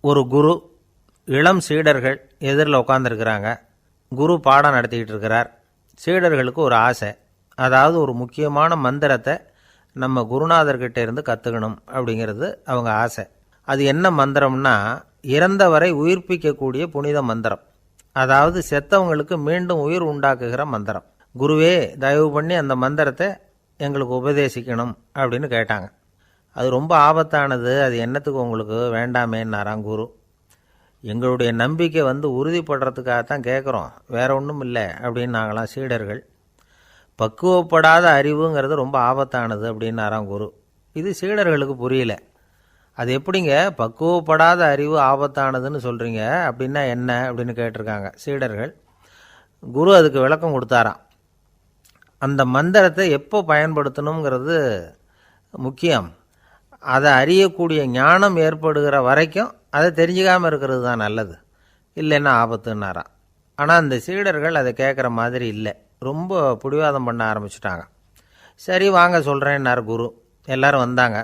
ஒரு குரு, இளம் சீடர்கள் எதிரில் உட்காந்துருக்கிறாங்க. குரு பாடம் நடத்திக்கிட்டு இருக்கிறார். சீடர்களுக்கு ஒரு ஆசை, அதாவது ஒரு முக்கியமான மந்திரத்தை நம்ம குருநாதர்கிட்ட இருந்து கற்றுக்கணும் அப்படிங்கிறது அவங்க ஆசை. அது என்ன மந்திரம்னா, இறந்தவரை உயிர்ப்பிக்கக்கூடிய புனித மந்திரம், அதாவது செத்தவங்களுக்கு மீண்டும் உயிர் உண்டாக்குகிற மந்திரம். குருவே, தயவு பண்ணி அந்த மந்திரத்தை எங்களுக்கு உபதேசிக்கணும் அப்படின்னு கேட்டாங்க. அது ரொம்ப ஆபத்தானது, அது என்னத்துக்கு உங்களுக்கு வேண்டாமேன்னாராம் குரு. எங்களுடைய நம்பிக்கை உறுதிப்படுறதுக்காகத்தான் கேட்குறோம், வேற ஒன்றும் இல்லை அப்படின்னாங்களாம் சீடர்கள். பக்குவப்படாத அறிவுங்கிறது ரொம்ப ஆபத்தானது அப்படின்னாராம் குரு. இது சீடர்களுக்கு புரியல. அது எப்படிங்க பக்குவப்படாத அறிவு ஆபத்தானதுன்னு சொல்கிறீங்க, அப்படின்னா என்ன அப்படின்னு கேட்டிருக்காங்க சீடர்கள். குரு அதுக்கு விளக்கம் கொடுத்தாராம். அந்த மந்திரத்தை எப்போ பயன்படுத்தணுங்கிறது முக்கியம். அதை அறியக்கூடிய ஞானம் ஏற்படுகிற வரைக்கும் அதை தெரிஞ்சுக்காமல் இருக்கிறது தான் நல்லது, இல்லைன்னா ஆபத்துன்னாராம். ஆனால் அந்த சீடர்கள் அதை கேட்குற மாதிரி இல்லை, ரொம்ப பிடிவாதம் பண்ண ஆரம்பிச்சிட்டாங்க. சரி வாங்க சொல்கிறேன்னார் குரு. எல்லாரும் வந்தாங்க.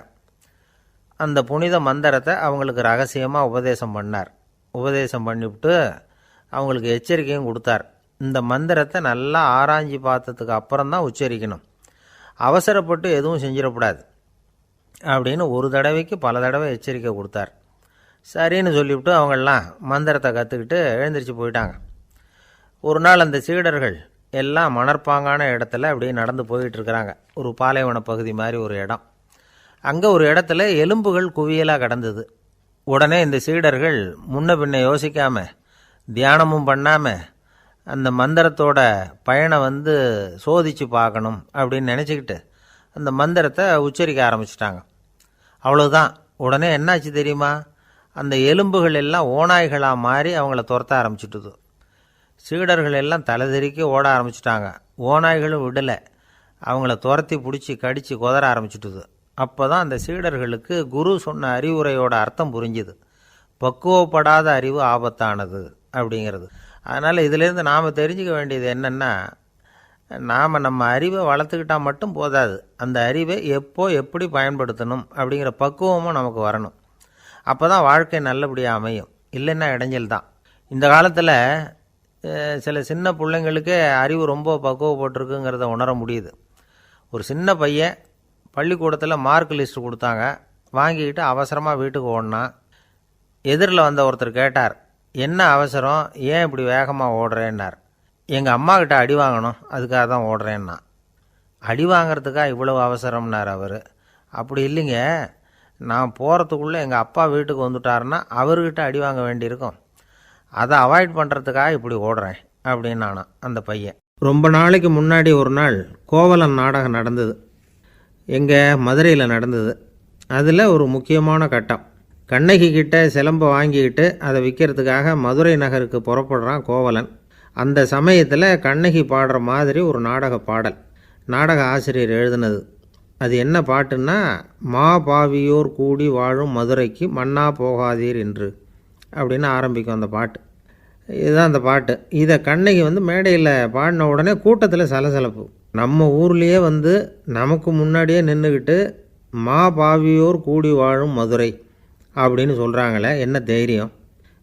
அந்த புனித மந்திரத்தை அவங்களுக்கு ரகசியமாக உபதேசம் பண்ணார். உபதேசம் பண்ணிவிட்டு அவங்களுக்கு எச்சரிக்கையும் கொடுத்தார். இந்த மந்திரத்தை நல்லா ஆராய்ச்சி பார்த்ததுக்கு அப்புறம்தான் உச்சரிக்கணும், அவசரப்பட்டு எதுவும் செஞ்சிடக்கூடாது அப்படின்னு ஒரு தடவைக்கு பல தடவை எச்சரிக்கை கொடுத்தார். சரின்னு சொல்லிவிட்டு அவங்கெல்லாம் மந்திரத்தை கற்றுக்கிட்டு எழுந்திரிச்சு போயிட்டாங்க. ஒரு நாள் அந்த சீடர்கள் எல்லாம் மணற்பாங்கான இடத்துல அப்படியே நடந்து போயிட்டுருக்கிறாங்க. ஒரு பாலைவன பகுதி மாதிரி ஒரு இடம். அங்கே ஒரு இடத்துல எலும்புகள் குவியலாக கிடந்தது. உடனே இந்த சீடர்கள் முன்ன பின்ன யோசிக்காமல், தியானமும் பண்ணாமல், அந்த மந்திரத்தோட பயனை சோதித்து பார்க்கணும் அப்படின்னு நினச்சிக்கிட்டு அந்த மந்திரத்தை உச்சரிக்க ஆரம்பிச்சிட்டாங்க. அவ்வளோதான். உடனே என்னாச்சு தெரியுமா, அந்த எலும்புகள் எல்லாம் ஓநாய்களாக மாறி அவங்கள துரத்த ஆரம்பிச்சிட்டுது. சீடர்கள் எல்லாம் தலைதெறிக்க ஓட ஆரம்பிச்சிட்டாங்க. ஓநாய்களும் விடலை, அவங்கள துரத்தி பிடிச்சி கடித்து குதற ஆரம்பிச்சிட்டுது. அப்போ தான் அந்த சீடர்களுக்கு குரு சொன்ன அறிவுரையோட அர்த்தம் புரிஞ்சுது. பக்குவப்படாத அறிவு ஆபத்தானது அப்படிங்கிறது. அதனால் இதிலேருந்து நாம் தெரிஞ்சுக்க வேண்டியது என்னென்னா, நாம் நம்ம அறிவை வளர்த்துக்கிட்டால் மட்டும் போதாது, அந்த அறிவை எப்போ எப்படி பயன்படுத்தணும் அப்படிங்கிற பக்குவமும் நமக்கு வரணும். அப்போ தான் வாழ்க்கை நல்லபடியாக அமையும், இல்லைன்னா இடைஞ்சல் தான். இந்த காலத்தில் சில சின்ன பிள்ளைங்களுக்கே அறிவு ரொம்ப பக்குவப்பட்டிருக்குங்கிறத உணர முடியுது. ஒரு சின்ன பையன் பள்ளிக்கூடத்தில் மார்க் லிஸ்ட் கொடுத்தாங்க, வாங்கிக்கிட்டு அவசரமாக வீட்டுக்கு ஓடினான். எதிரில் வந்த ஒருத்தர் கேட்டார், என்ன அவசரம், ஏன் இப்படி வேகமாக ஓடுறேன்னார். எங்கள் அம்மா கிட்ட அடி வாங்கணும், அதுக்காக தான் ஓடுறேன்னா. அடி வாங்கிறதுக்காக இவ்வளவு அவசரம்னார் அவர். அப்படி இல்லைங்க, நான் போகிறதுக்குள்ளே எங்கள் அப்பா வீட்டுக்கு வந்துட்டாருன்னா அவர்கிட்ட அடி வாங்க வேண்டியிருக்கும், அதை அவாய்ட் பண்ணுறதுக்காக இப்படி ஓடுறேன் அப்படின்னு நானா அந்த பையன். ரொம்ப நாளைக்கு முன்னாடி ஒரு நாள் கோவலன் நாடகம் நடந்தது. எங்கள் மதுரையில் நடந்தது. அதில் ஒரு முக்கியமான கட்டம், கண்ணகி கிட்ட சிலம்பை வாங்கிக்கிட்டு அதை விற்கிறதுக்காக மதுரை நகருக்கு புறப்படுறான் கோவலன். அந்த சமயத்தில் கண்ணகி பாடுற மாதிரி ஒரு நாடக பாடல், நாடக ஆசிரியர் எழுதினது. அது என்ன பாட்டுன்னா, மா பாவியோர் கூடி வாழும் மதுரைக்கு மன்னா போகாதீர் என்று அப்படின்னு ஆரம்பிக்கும் அந்த பாட்டு. இதுதான் அந்த பாட்டு. இதை கண்ணகி மேடையில் பாடின உடனே கூட்டத்தில் சலசலப்பு. நம்ம ஊர்லேயே நமக்கு முன்னாடியே நின்றுக்கிட்டு மா பாவியோர் கூடி வாழும் மதுரை அப்படின்னு சொல்கிறாங்களே, என்ன தைரியம்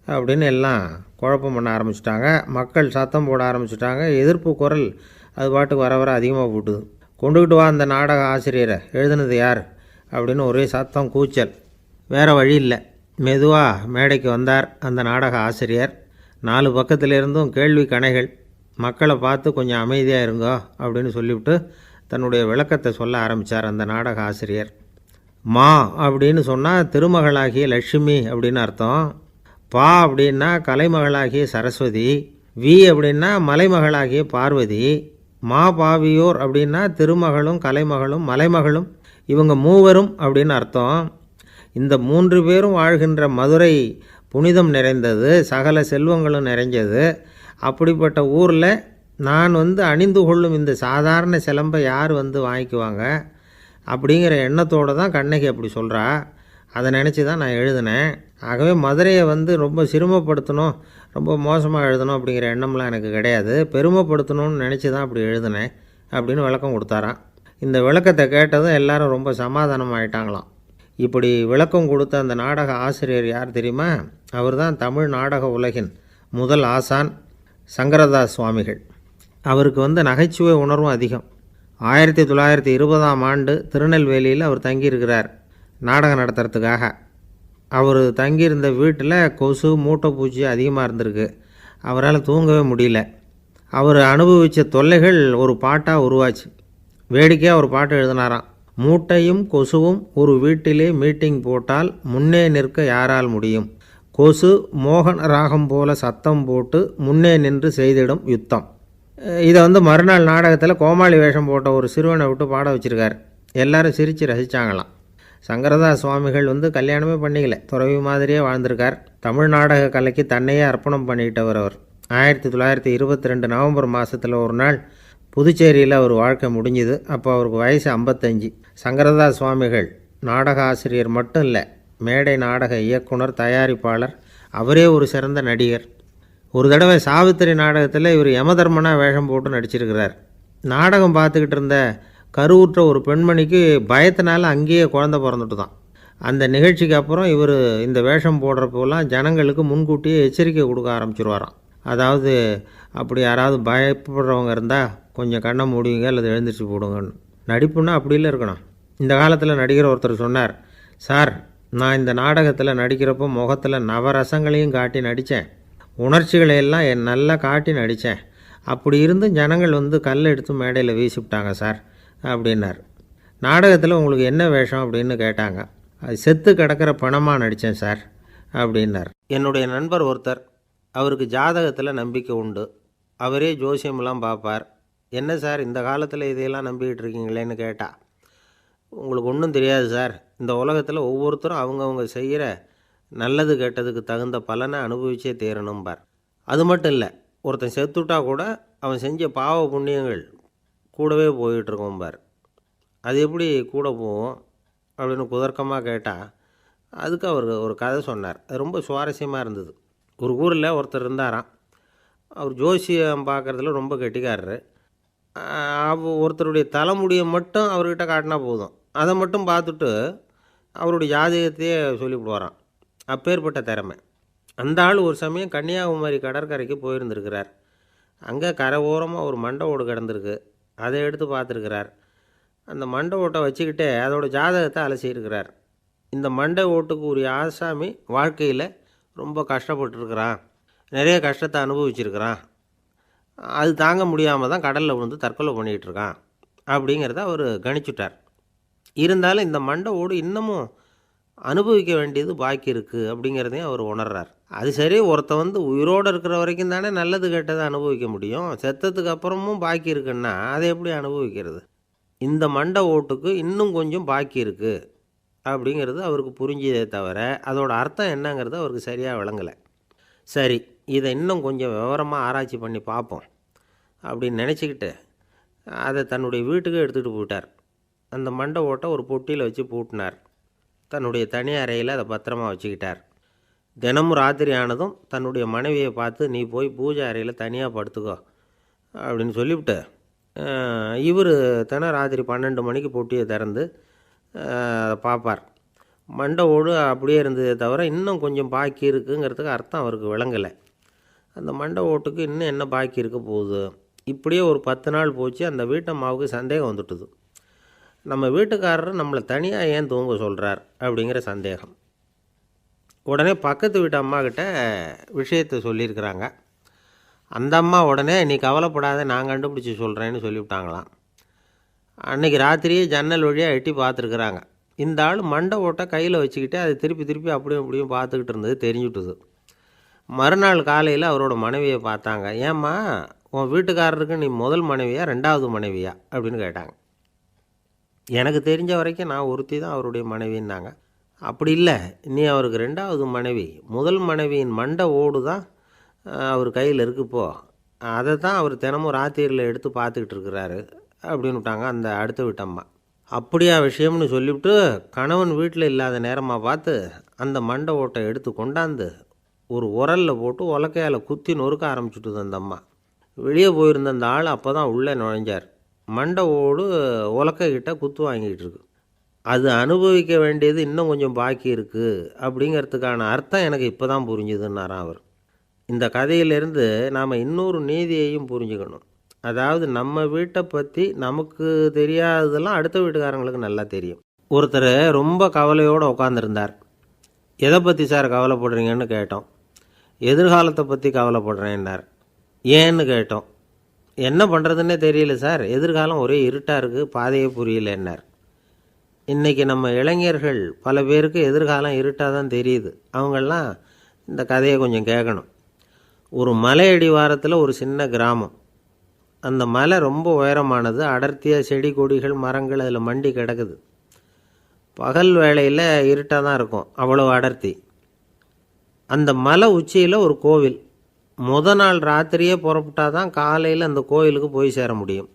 அப்படின்னு எல்லாம் குழப்பம் பண்ண ஆரம்பிச்சிட்டாங்க. மக்கள் சத்தம் போட ஆரம்பிச்சிட்டாங்க. எதிர்ப்பு குரல் அது பாட்டுக்கு வர வர அதிகமாக போட்டுது. கொண்டுக்கிட்டு வா அந்த நாடக ஆசிரியரை, எழுதுனது யார் அப்படின்னு ஒரே சத்தம், கூச்சல். வேறு வழி இல்லை. மெதுவாக மேடைக்கு வந்தார் அந்த நாடக ஆசிரியர். 4 பக்கத்திலிருந்தும் கேள்வி கணைகள். மக்களை பார்த்து கொஞ்சம் அமைதியாக இருங்கோ அப்படின்னு சொல்லிவிட்டு தன்னுடைய விளக்கத்தை சொல்ல ஆரம்பித்தார் அந்த நாடக ஆசிரியர். மா அப்படின்னு சொன்னால் திருமகளாகிய லட்சுமி அப்படின்னு அர்த்தம். பா அப்படின்னா கலைமகளாகிய சரஸ்வதி. வி அப்படின்னா மலைமகளாகிய பார்வதி. மா பாவியோர் அப்படின்னா திருமகளும் கலைமகளும் மலைமகளும், இவங்க மூவரும் அப்படின்னு அர்த்தம். இந்த 3 பேரும் வாழ்கின்ற மதுரை புனிதம் நிறைந்தது, சகல செல்வங்களும் நிறைஞ்சது. அப்படிப்பட்ட ஊரில் நான் அணிந்து கொள்ளும் இந்த சாதாரண சிலம்பை யார் வாங்கிக்குவாங்க அப்படிங்கிற எண்ணத்தோடு தான் கண்ணகி அப்படி சொல்கிறா. அதை நினச்சி தான் நான் எழுதினேன். ஆகவே மதுரையை ரொம்ப சிரமப்படுத்தணும், ரொம்ப மோசமாக எழுதணும் அப்படிங்கிற எண்ணம்லாம் எனக்கு கிடையாது, பெருமைப்படுத்தணும்னு நினச்சி தான் அப்படி எழுதினேன் அப்படின்னு விளக்கம் கொடுத்தாராம். இந்த விளக்கத்தை கேட்டதும் எல்லாரும் ரொம்ப சமாதானம் ஆகிட்டாங்களாம். இப்படி விளக்கம் கொடுத்த அந்த நாடக ஆசிரியர் யார் தெரியுமா? அவர் தான் தமிழ் நாடக உலகின் முதல் ஆசான் சங்கரதாஸ் சுவாமிகள். அவருக்கு நகைச்சுவை உணர்வும் அதிகம். 1920ஆம் ஆண்டு திருநெல்வேலியில் அவர் தங்கியிருக்கிறார் நாடகம் நடத்துறதுக்காக. அவர் தங்கியிருந்த வீட்டில் கொசு மூட்டைப்பூச்சி அதிகமாக இருந்திருக்கு. அவரால் தூங்கவே முடியல. அவர் அனுபவித்த தொல்லைகள் ஒரு பாட்டாக உருவாச்சு. வேடிக்கையாக ஒரு பாட்டு எழுதினாராம். மூட்டையும் கொசுவும் ஒரு வீட்டிலே மீட்டிங் போட்டால் முன்னே நிற்க யாரால் முடியும்? கொசு மோகன ராகம் போல சத்தம் போட்டு முன்னே நின்று செய்திடும் யுத்தம். இதை மறுநாள் நாடகத்தில் கோமாளி வேஷம் போட்ட ஒரு சிறுவனை விட்டு பாட வச்சுருக்கார். எல்லாரும் சிரித்து ரசித்தாங்களாம். சங்கரதாஸ் சுவாமிகள் கல்யாணமே பண்ணிக்கல, துறவி மாதிரியே வாழ்ந்திருக்கார். தமிழ் நாடக கலைக்கு தன்னையே அர்ப்பணம் பண்ணிக்கிட்டவர் அவர். 1922 நவம்பர் மாதத்தில் ஒரு நாள் புதுச்சேரியில் அவர் வாழ்க்கை முடிஞ்சுது. அப்போ அவருக்கு வயசு 55. சங்கரதாஸ் சுவாமிகள் நாடக ஆசிரியர் மட்டும் இல்லை, மேடை நாடக இயக்குனர், தயாரிப்பாளர், அவரே ஒரு சிறந்த நடிகர். ஒரு தடவை சாவித்திரி நாடகத்தில் இவர் யமதர்மனா வேஷம் போட்டு நடிச்சிருக்கிறார். நாடகம் பார்த்துக்கிட்டு இருந்த கருவுற்ற ஒரு பெண்மணிக்கு பயத்தினால அங்கேயே குழந்தை பிறந்துட்டு தான். அந்த நிகழ்ச்சிக்கு அப்புறம் இவர் இந்த வேஷம் போடுறப்போலாம் ஜனங்களுக்கு முன்கூட்டியே எச்சரிக்கை கொடுக்க ஆரம்பிச்சிருவாராம். அதாவது அப்படி யாராவது பயப்படுறவங்க இருந்தால் கொஞ்சம் கண்ணை மூடிங்க அல்லது எழுந்திரிச்சு போடுங்கன்னு. நடிப்புன்னா அப்படிலாம் இருக்கணும். இந்த காலத்தில் நடிகர் ஒருத்தர் சொன்னார், சார் நான் இந்த நாடகத்தில் நடிக்கிறப்போ முகத்தில் நவரசங்களையும் காட்டி நடித்தேன், உணர்ச்சிகளையெல்லாம் நல்லா காட்டி நடித்தேன். அப்படி இருந்து ஜனங்கள் கல்லை எடுத்து மேடையில் வீசிவிட்டாங்க சார் அப்படின்னார். நாடகத்தில் உங்களுக்கு என்ன வேஷம் அப்படின்னு கேட்டாங்க. அது செத்து கிடக்கிற பணமாக நடித்தேன் சார் அப்படின்னார். என்னுடைய நண்பர் ஒருத்தர், அவருக்கு ஜாதகத்தில் நம்பிக்கை உண்டு. அவரே ஜோசியமெல்லாம் பார்ப்பார். என்ன சார் இந்த காலத்தில் இதையெல்லாம் நம்பிக்கிட்டு இருக்கீங்களேன்னு கேட்டால், உங்களுக்கு ஒன்றும் தெரியாது சார், இந்த உலகத்தில் ஒவ்வொருத்தரும் அவங்கவுங்க செய்கிற நல்லது கெட்டதுக்கு தகுந்த பலனை அனுபவிச்சே தேரணும்பார். அது மட்டும் இல்லை, ஒருத்தன் செத்துட்டா கூட அவன் செஞ்ச பாவ புண்ணியங்கள் கூடவே போயிட்டுருக்கோம்பார். அது எப்படி கூட போகும் அப்படின்னு குதர்க்கமாக கேட்டால், அதுக்கு அவர் ஒரு கதை சொன்னார். அது ரொம்ப சுவாரஸ்யமாக இருந்தது. ஒரு ஊரில் ஒருத்தர் இருந்தாராம். அவர் ஜோசியம் பார்க்குறதுல ரொம்ப கெட்டிக்காரரு. ஒருத்தருடைய தலைமுடியை மட்டும் அவர்கிட்ட காட்டினா போதும், அதை மட்டும் பார்த்துட்டு அவருடைய ஜாதகத்தையே சொல்லிவிடுவாராம். அப்பேற்பட்ட திறமை. அந்த ஆள் ஒரு சமயம் கன்னியாகுமரி கடற்கரைக்கு போயிருந்திருக்கிறார். அங்கே கரை ஓரமாக ஒரு மண்டை ஓடு கிடந்திருக்கு. அதை எடுத்து பார்த்துருக்கிறார். அந்த மண்டை ஓட்டை வச்சுக்கிட்டே அதோட ஜாதகத்தை அலசியிருக்கிறார். இந்த மண்டை ஓட்டுக்கு உரிய ஆசாமி வாழ்க்கையில் ரொம்ப கஷ்டப்பட்டுருக்கிறான், நிறைய கஷ்டத்தை அனுபவிச்சிருக்கிறான், அது தாங்க முடியாமல் தான் கடலில் விழுந்து தற்கொலை பண்ணிகிட்டு இருக்கான் அப்படிங்கிறத அவர் கணிச்சுட்டார். இருந்தாலும் இந்த மண்டை ஓடு இன்னமும் அனுபவிக்க வேண்டியது பாக்கி இருக்குது அப்படிங்கிறதையும் அவர் உணர்றார். அது சரி, ஒருத்தன் உயிரோடு இருக்கிற வரைக்கும் தானே நல்லது கெட்டதை அனுபவிக்க முடியும். செத்ததுக்கு அப்புறமும் பாக்கி இருக்குன்னா அதை எப்படி அனுபவிக்கிறது? இந்த மண்டை ஓட்டுக்கு இன்னும் கொஞ்சம் பாக்கி இருக்குது அப்படிங்கிறது அவருக்கு புரிஞ்சதே தவிர அதோட அர்த்தம் என்னங்கிறது அவருக்கு சரியாக விளங்கலை. சரி, இதை இன்னும் கொஞ்சம் விவரமாக ஆராய்ச்சி பண்ணி பார்ப்போம் அப்படின்னு நினச்சிக்கிட்டு அதை தன்னுடைய வீட்டுக்கு எடுத்துகிட்டு போயிட்டார். அந்த மண்டை ஓட்டை ஒரு பொட்டியில் வச்சு பூட்டினார். தன்னுடைய தனி அறையில் அதை பத்திரமா வச்சுக்கிட்டார். தினமும் ராத்திரி ஆனதும் தன்னுடைய மனைவியை பார்த்து, நீ போய் பூஜை அறையில் தனியாக படுத்துக்கோ அப்படின்னு சொல்லிவிட்டு, இவர் தினம் ராத்திரி 12 மணிக்கு பொட்டியை திறந்து அதை பார்ப்பார். மண்டை ஓடு அப்படியே இருந்ததே தவிர இன்னும் கொஞ்சம் பாக்கி இருக்குங்கிறதுக்கு அர்த்தம் அவருக்கு விளங்கலை. அந்த மண்டை ஓட்டுக்கு இன்னும் என்ன பாக்கி இருக்க போகுது? இப்படியே ஒரு 10 நாள் போச்சு. அந்த வீட்டம்மாவுக்கு சந்தேகம் வந்துட்டுது. நம்ம வீட்டுக்காரர் நம்மளை தனியாக ஏன் தூங்க சொல்கிறார் அப்படிங்கிற சந்தேகம். உடனே பக்கத்து வீட்டு அம்மாக்கிட்ட விஷயத்தை சொல்லியிருக்கிறாங்க. அந்த அம்மா உடனே, நீ கவலைப்படாத, நான் கண்டுபிடிச்சி சொல்கிறேன்னு சொல்லிவிட்டாங்களாம். அன்றைக்கி ராத்திரியே ஜன்னல் வழியாக எட்டி பார்த்துருக்குறாங்க. இந்த ஆள் மண்டை ஓட்டை கையில் வச்சுக்கிட்டு அதை திருப்பி திருப்பி அப்படியும் இப்படியும் பார்த்துக்கிட்டு இருந்தது தெரிஞ்சுட்டுது. மறுநாள் காலையில் அவரோட மனைவியை பார்த்தாங்க. ஏம்மா, உன் வீட்டுக்காரருக்கு நீ முதல் மனைவியா 2வது மனைவியா அப்படின்னு கேட்டாங்க. எனக்கு தெரிஞ்ச வரைக்கும் நான் ஒருத்தி தான் அவருடைய மனைவின்னாங்க. அப்படி இல்லை, நீ அவருக்கு 2வது மனைவி. முதல் மனைவியின் மண்டை ஓடு தான் அவர் கையில் இருக்குப்போ, அதை தான் அவர் தினமும் ராத்திரியில் எடுத்து பார்த்துக்கிட்டு இருக்கிறாரு அப்படின்னு விட்டாங்க அந்த அடுத்த வீட்டம்மா. அப்படியா விஷயம்னு சொல்லிவிட்டு கணவன் வீட்டில் இல்லாத நேரமாக பார்த்து அந்த மண்டை ஓட்டை எடுத்து கொண்டாந்து ஒரு உரலில் போட்டு உலக்கையால் குத்தி நொறுக்க ஆரம்பிச்சுட்டுது அந்த அம்மா. வெளியே போயிருந்த அந்த ஆள் அப்போ தான் உள்ளே நுழைஞ்சார். மண்டை ஓடு உலக்கைக்கிட்ட குத்து வாங்கிட்டு இருக்கு. அது அனுபவிக்க வேண்டியது இன்னும் கொஞ்சம் பாக்கி இருக்குது அப்படிங்கிறதுக்கான அர்த்தம் எனக்கு இப்போ தான் புரிஞ்சுதுன்னாராம் அவர். இந்த கதையிலேருந்து நாம் இன்னொரு நீதியையும் புரிஞ்சுக்கணும். அதாவது நம்ம வீட்டை பற்றி நமக்கு தெரியாததெல்லாம் அடுத்த வீட்டுக்காரங்களுக்கு நல்லா தெரியும். ஒருத்தர் ரொம்ப கவலையோடு உட்காந்துருந்தார். எதை பற்றி சார் கவலைப்படுறீங்கன்னு கேட்டோம். எதிர்காலத்தை பற்றி கவலைப்படுறேன்னார். ஏன்னு கேட்டோம். என்ன பண்ணுறதுன்னே தெரியல சார், எதிர்காலம் ஒரே இருட்டாக இருக்குது, பாதையே புரியலன்னார். இன்றைக்கி நம்ம இளைஞர்கள் பல பேருக்கு எதிர்காலம் இருட்டாக தான் தெரியுது. அவங்கெல்லாம் இந்த கதையை கொஞ்சம் கேட்கணும். ஒரு மலை அடிவாரத்தில் ஒரு சின்ன கிராமம். அந்த மலை ரொம்ப உயரமானது. அடர்த்தியாக செடி கொடிகள் மரங்கள் அதில் மண்டி கிடக்குது. பகல் வேளையில் இருட்டாக தான் இருக்கும், அவ்வளோ அடர்த்தி. அந்த மலை உச்சியில் ஒரு கோவில். நாள் ராத்திரியே புறப்பட்டால் தான் காலையில் அந்த கோவிலுக்கு போய் சேர முடியும்.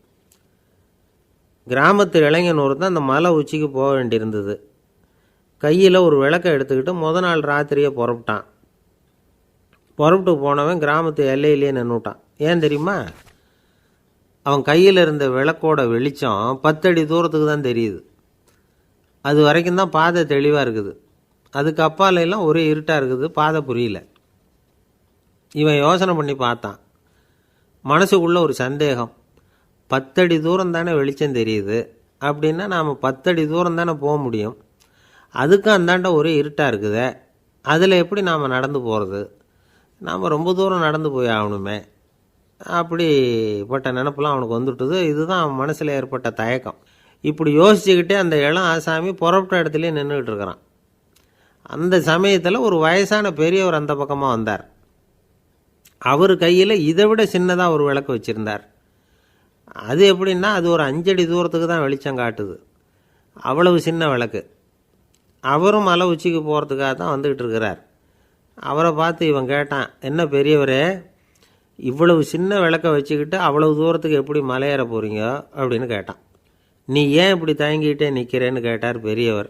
கிராமத்து இளைஞன் ஒருத்தன் அந்த மலை உச்சிக்கு போக வேண்டியிருந்தது. கையில் ஒரு விளக்கை எடுத்துக்கிட்டு நாள் ராத்திரியே புறப்பட்டான். புறப்பட்டு போனவன் கிராமத்து எல்லையிலேயே நின்றுட்டான். ஏன் தெரியுமா? அவன் கையில் இருந்த விளக்கோட வெளிச்சம் 10 அடி தூரத்துக்கு தான் தெரியுது. அது வரைக்கும் தான் பாதை தெளிவாக இருக்குது. அதுக்கு அப்பாலெல்லாம் ஒரே இருட்டாக இருக்குது, பாதை புரியல. இவன் யோசனை பண்ணி பார்த்தான். மனசுக்குள்ளே ஒரு சந்தேகம். 10 அடி தூரம் தானே வெளிச்சம் தெரியுது, அப்படின்னா நாம் 10 அடி தூரம் தானே போக முடியும். அதுக்கும் அந்தாண்ட ஒரே இருட்டாக இருக்குதே, அதில் எப்படி நாம் நடந்து போகிறது? நாம் ரொம்ப தூரம் நடந்து போய் ஆகணுமே. அப்படிப்பட்ட நினப்பெல்லாம் அவனுக்கு வந்துவிட்டது. இதுதான் அவன் மனசில் ஏற்பட்ட தயக்கம். இப்படி யோசிச்சுக்கிட்டே அந்த இளம் ஆசாமி புறப்பட்ட இடத்துலையே நின்றுக்கிட்டு இருக்கிறான். அந்த சமயத்தில் ஒரு வயசான பெரியவர் அந்த பக்கமாக வந்தார். அவர் கையில் இதை விட சின்னதாக ஒரு விளக்கு வச்சுருந்தார். அது எப்படின்னா அது ஒரு 5 அடி தூரத்துக்கு தான் வெளிச்சம் காட்டுது. அவ்வளவு சின்ன விளக்கு. அவரும் மலை உச்சிக்கு போகிறதுக்காக தான் வந்துக்கிட்டு இருக்கிறார். அவரை பார்த்து இவன் கேட்டான், என்ன பெரியவரே, இவ்வளவு சின்ன விளக்கை வச்சுக்கிட்டு அவ்வளவு தூரத்துக்கு எப்படி மலையேற போகிறீங்க அப்படின்னு கேட்டான். நீ ஏன் இப்படி தயங்கிக்கிட்டே நிற்கிறேன்னு கேட்டார் பெரியவர்.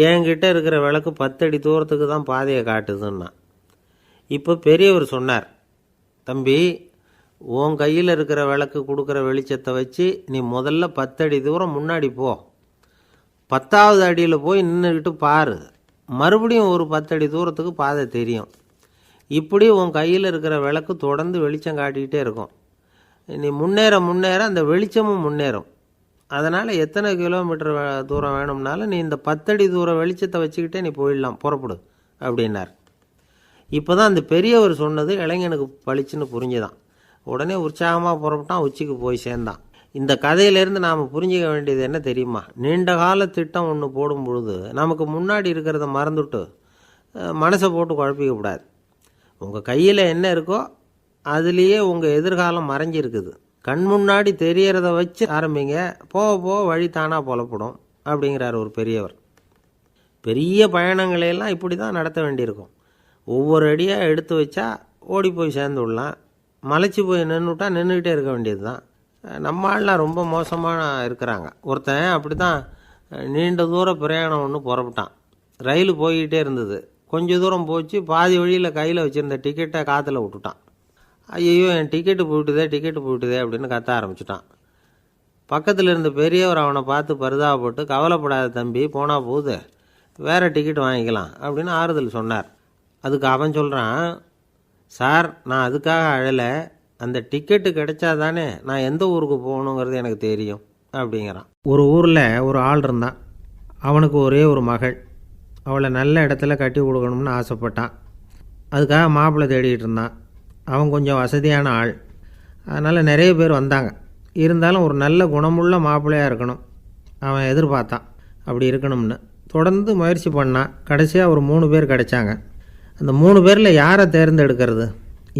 என்கிட்ட இருக்கிற விளக்கு 10 அடி தூரத்துக்கு தான் பாதையை காட்டுதுன்னா. இப்போ பெரியவர் சொன்னார், தம்பி, உன் கையில் இருக்கிற விளக்கு கொடுக்குற வெளிச்சத்தை வச்சு நீ முதல்ல 10 அடி தூரம் முன்னாடி போ. 10வது அடியில் போய் நின்றுக்கிட்டு பாரு, மறுபடியும் ஒரு 10 அடி தூரத்துக்கு பாதை தெரியும். இப்படி உன் கையில் இருக்கிற விளக்கு தொடர்ந்து வெளிச்சம் காட்டிக்கிட்டே இருக்கும். நீ முன்னேற முன்னேற அந்த வெளிச்சமும் முன்னேறும். அதனால் எத்தனை கிலோமீட்டர் தூரம் வேணும்னாலும் நீ இந்த 10 அடி தூரம் வெளிச்சத்தை வச்சுக்கிட்டே நீ போயிடலாம், புறப்படு அப்படின்னார். இப்போ தான் அந்த பெரியவர் சொன்னது இளைஞனுக்கு பளிச்சுன்னு புரிஞ்சுதான். உடனே உற்சாகமாக புறப்பட்டான், உச்சிக்கு போய் சேர்ந்தான். இந்த கதையிலேருந்து நாம் புரிஞ்சிக்க வேண்டியது என்ன தெரியுமா? நீண்ட கால திட்டம் ஒன்று போடும் பொழுது நமக்கு முன்னாடி இருக்கிறத மறந்துட்டு மனசை போட்டு குழப்பிக்கக்கூடாது. உங்கள் கையில் என்ன இருக்கோ அதுலேயே உங்கள் எதிர்காலம் மறைஞ்சிருக்குது. கண் முன்னாடி தெரியறத வச்சு ஆரம்பிங்க, போக போக வழி தானாக புலப்படும் அப்படிங்கிறார் ஒரு பெரியவர். பெரிய பயணங்களையெல்லாம் இப்படி தான் நடத்த வேண்டியிருக்கும். ஒவ்வொரு அடியாக எடுத்து வச்சா ஓடி போய் சேர்ந்து விடலாம். மலைச்சி போய் நின்றுட்டா நின்றுக்கிட்டே இருக்க வேண்டியது தான். நம்ம ஆள்லாம் ரொம்ப மோசமான இருக்கிறாங்க. ஒருத்தன் அப்படி தான் நீண்ட தூர பிரயாணம் ஒன்று புறப்பட்டான். ரயில் போய்கிட்டே இருந்தது. கொஞ்சம் தூரம் போச்சு, பாதி வழியில் கையில் வச்சுருந்த டிக்கெட்டை காற்றுல விட்டுட்டான். ஐயோ, என் டிக்கெட்டு போயிட்டுதே அப்படின்னு கத்த ஆரம்பிச்சிட்டான். பக்கத்தில் இருந்த பெரியவர் அவனை பார்த்து பரிதாபப்பட்டு, கவலைப்படாத தம்பி, போனால் போகுது, வேறு டிக்கெட் வாங்கிக்கலாம் அப்படின்னு ஆறுதல் சொன்னார். அதுக்கு அவன் சொல்கிறான், சார், நான் அதுக்காக அழலை, அந்த டிக்கெட்டு கிடைச்சா தானே நான் எந்த ஊருக்கு போகணுங்கிறது எனக்கு தெரியும் அப்படிங்கிறான். ஒரு ஊரில் ஒரு ஆள் இருந்தான். அவனுக்கு ஒரே ஒரு மகள். அவளை நல்ல இடத்துல கட்டி கொடுக்கணும்னு ஆசைப்பட்டான். அதுக்காக மாப்பிள்ளை தேடிகிட்டு இருந்தான். அவன் கொஞ்சம் வசதியான ஆள், அதனால் நிறைய பேர் வந்தாங்க. இருந்தாலும் ஒரு நல்ல குணமுள்ள மாப்பிள்ளையாக இருக்கணும் அவன் எதிர்பார்த்தான். அப்படி இருக்கணும்னு தொடர்ந்து முயற்சி பண்ணான். கடைசியாக ஒரு 3 பேர் கிடைச்சாங்க. அந்த 3 பேரில் யாரை தேர்ந்தெடுக்கிறது,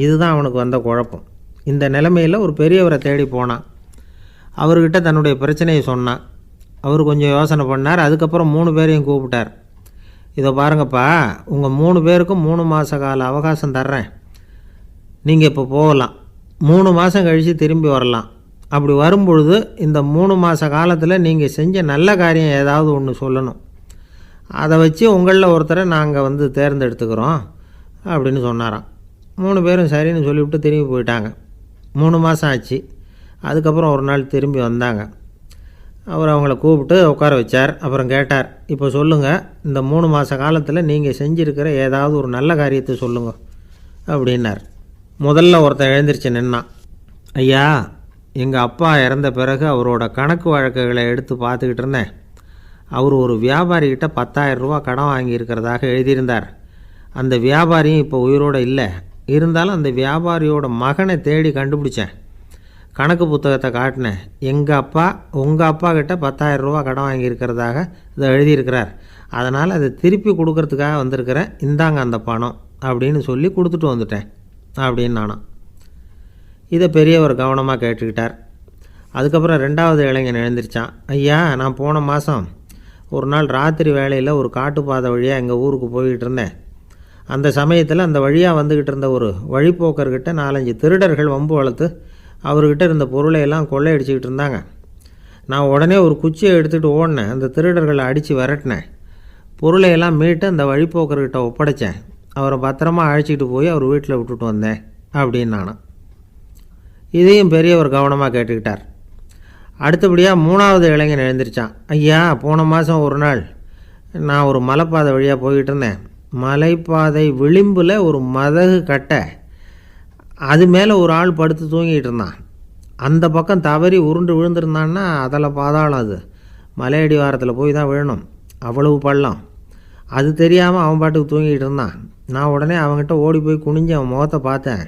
இதுதான் அவனுக்கு வந்த குழப்பம். இந்த நிலைமையில் ஒரு பெரியவரை தேடி போனான். அவர்கிட்ட தன்னுடைய பிரச்சனையை சொன்னான். அவர் கொஞ்சம் யோசனை பண்ணார். அதுக்கப்புறம் 3 பேரையும் கூப்பிட்டார். இதை பாருங்கப்பா, உங்கள் 3 பேருக்கும் 3 மாத கால அவகாசம் தர்றேன். நீங்கள் இப்போ போகலாம். 3 மாதம் கழித்து திரும்பி வரலாம். அப்படி வரும்பொழுது இந்த 3 மாத காலத்தில் நீங்கள் செஞ்ச நல்ல காரியம் ஏதாவது ஒன்று சொல்லணும். அதை வச்சு உங்களில் ஒருத்தரை நாங்கள் தேர்ந்தெடுத்துக்கிறோம் அப்படின்னு சொன்னாராம். 3 பேரும் சரின்னு சொல்லிவிட்டு திரும்பி போயிட்டாங்க. 3 மாதம் ஆச்சு. அதுக்கப்புறம் ஒரு நாள் திரும்பி வந்தாங்க. அவர் அவங்கள கூப்பிட்டு உட்கார வச்சார். அப்புறம் கேட்டார், இப்போ சொல்லுங்கள், இந்த 3 மாத காலத்தில் நீங்கள் செஞ்சுருக்கிற ஏதாவது ஒரு நல்ல காரியத்தை சொல்லுங்க அப்படின்னார். முதல்ல ஒருத்தன் எழுந்திரிச்சு நின்னான். ஐயா, எங்கள் அப்பா இறந்த பிறகு அவரோட கணக்கு வழக்குகளை எடுத்து பார்த்துக்கிட்டு இருந்தேன். அவர் ஒரு வியாபாரிகிட்ட 10,000 ரூபா கடன் வாங்கியிருக்கிறதாக எழுதியிருந்தார். அந்த வியாபாரியும் இப்போ உயிரோடு இல்லை. இருந்தாலும் அந்த வியாபாரியோட மகனை தேடி கண்டுபிடிச்சேன். கணக்கு புத்தகத்தை காட்டினேன். எங்கள் அப்பா உங்கள் அப்பா கிட்ட 10,000 ரூபா கடன் வாங்கியிருக்கிறதாக இதை எழுதியிருக்கிறார். அதனால் அதை திருப்பி கொடுக்கறதுக்காக வந்திருக்கிறேன். இந்தாங்க அந்த பணம் அப்படின்னு சொல்லி கொடுத்துட்டு வந்துட்டேன் அப்படின்னு நானும். இதை பெரியவர் கவனமாக கேட்டுக்கிட்டார். அதுக்கப்புறம் 2வது இளைஞன் எழுந்திரிச்சான். ஐயா, நான் போன மாதம் ஒரு நாள் ராத்திரி வேளையில் ஒரு காட்டுப்பாதை வழியாக எங்கள் ஊருக்கு போய்கிட்டு இருந்தேன். அந்த சமயத்தில் அந்த வழியாக வந்துக்கிட்டு இருந்த ஒரு வழிப்போக்கர்கிட்ட 4-5 திருடர்கள் வம்பு வளர்த்து அவர்கிட்ட இருந்த பொருளை எல்லாம் கொள்ளையடிச்சிக்கிட்டு இருந்தாங்க. நான் உடனே ஒரு குச்சியை எடுத்துகிட்டு ஓடினேன். அந்த திருடர்களை அடித்து விரட்டினேன். பொருளையெல்லாம் மீட்டு அந்த வழிப்போக்கர்கிட்ட ஒப்படைச்சேன். அவரை பத்திரமா அழைச்சிக்கிட்டு போய் அவர் வீட்டில் விட்டுட்டு வந்தேன் அப்படின்னு நானும். இதையும் பெரியவர் கவனமாக கேட்டுக்கிட்டார். அடுத்தபடியாக 3வது இளைஞன் எழுந்திரிச்சான். ஐயா, போன மாதம் ஒரு நாள் நான் ஒரு மலைப்பாதை வழியாக போய்கிட்டு இருந்தேன். மலைப்பாதை விளிம்பில் ஒரு மதகு கட்டை, அது மேலே ஒரு ஆள் படுத்து தூங்கிட்டு இருந்தான். அந்த பக்கம் தவறி உருண்டு விழுந்திருந்தான்னா அதில் பாதாளம். அது மலையடி வாரத்தில் போய் தான் விழணும், அவ்வளவு பள்ளம். அது தெரியாமல் அவன் பாட்டுக்கு தூங்கிட்டு இருந்தான். நான் உடனே அவன்கிட்ட ஓடி போய் குனிஞ்சு அவன் முகத்தை பார்த்தேன்.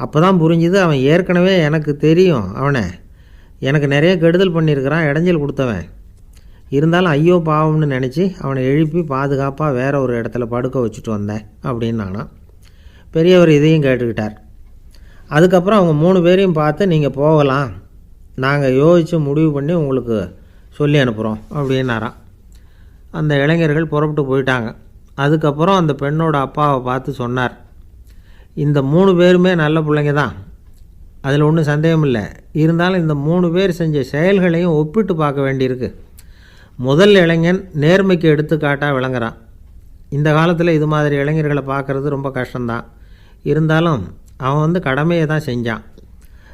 அப்போ தான் புரிஞ்சுது, அவன் ஏற்கனவே எனக்கு தெரியும். அவனை எனக்கு நிறைய கெடுதல் பண்ணியிருக்கிறான், இடைஞ்சல் கொடுத்தவன். இருந்தாலும் ஐயோ பாவம்னு நினச்சி அவனை எழுப்பி பாதுகாப்பாக வேற ஒரு இடத்துல படுக்க வச்சுட்டு வந்தேன் அப்படின்னு நானும். பெரியவர் இதையும் கேட்டுக்கிட்டார். அதுக்கப்புறம் அவங்க 3 பேரையும் பார்த்து, நீங்கள் போகலாம், நாங்கள் யோசித்து முடிவு பண்ணி உங்களுக்கு சொல்லி அனுப்புகிறோம் அப்படின்னாராம். அந்த இளைஞர்கள் புறப்பட்டு போயிட்டாங்க. அதுக்கப்புறம் அந்த பெண்ணோட அப்பாவை பார்த்து சொன்னார், இந்த 3 பேருமே நல்ல பிள்ளைங்க தான், அதில் ஒன்றும் சந்தேகம் இல்லை. இருந்தாலும் இந்த 3 பேர் செஞ்ச செயல்களையும் ஒப்பிட்டு பார்க்க வேண்டியிருக்கு. முதல் இளைஞன் நேர்மைக்கு எடுத்துக்காட்டாக விளங்குறான். இந்த காலத்தில் இது மாதிரி இளைஞர்களை பார்க்குறது ரொம்ப கஷ்டம்தான். இருந்தாலும் அவன் கடமையை தான் செஞ்சான்.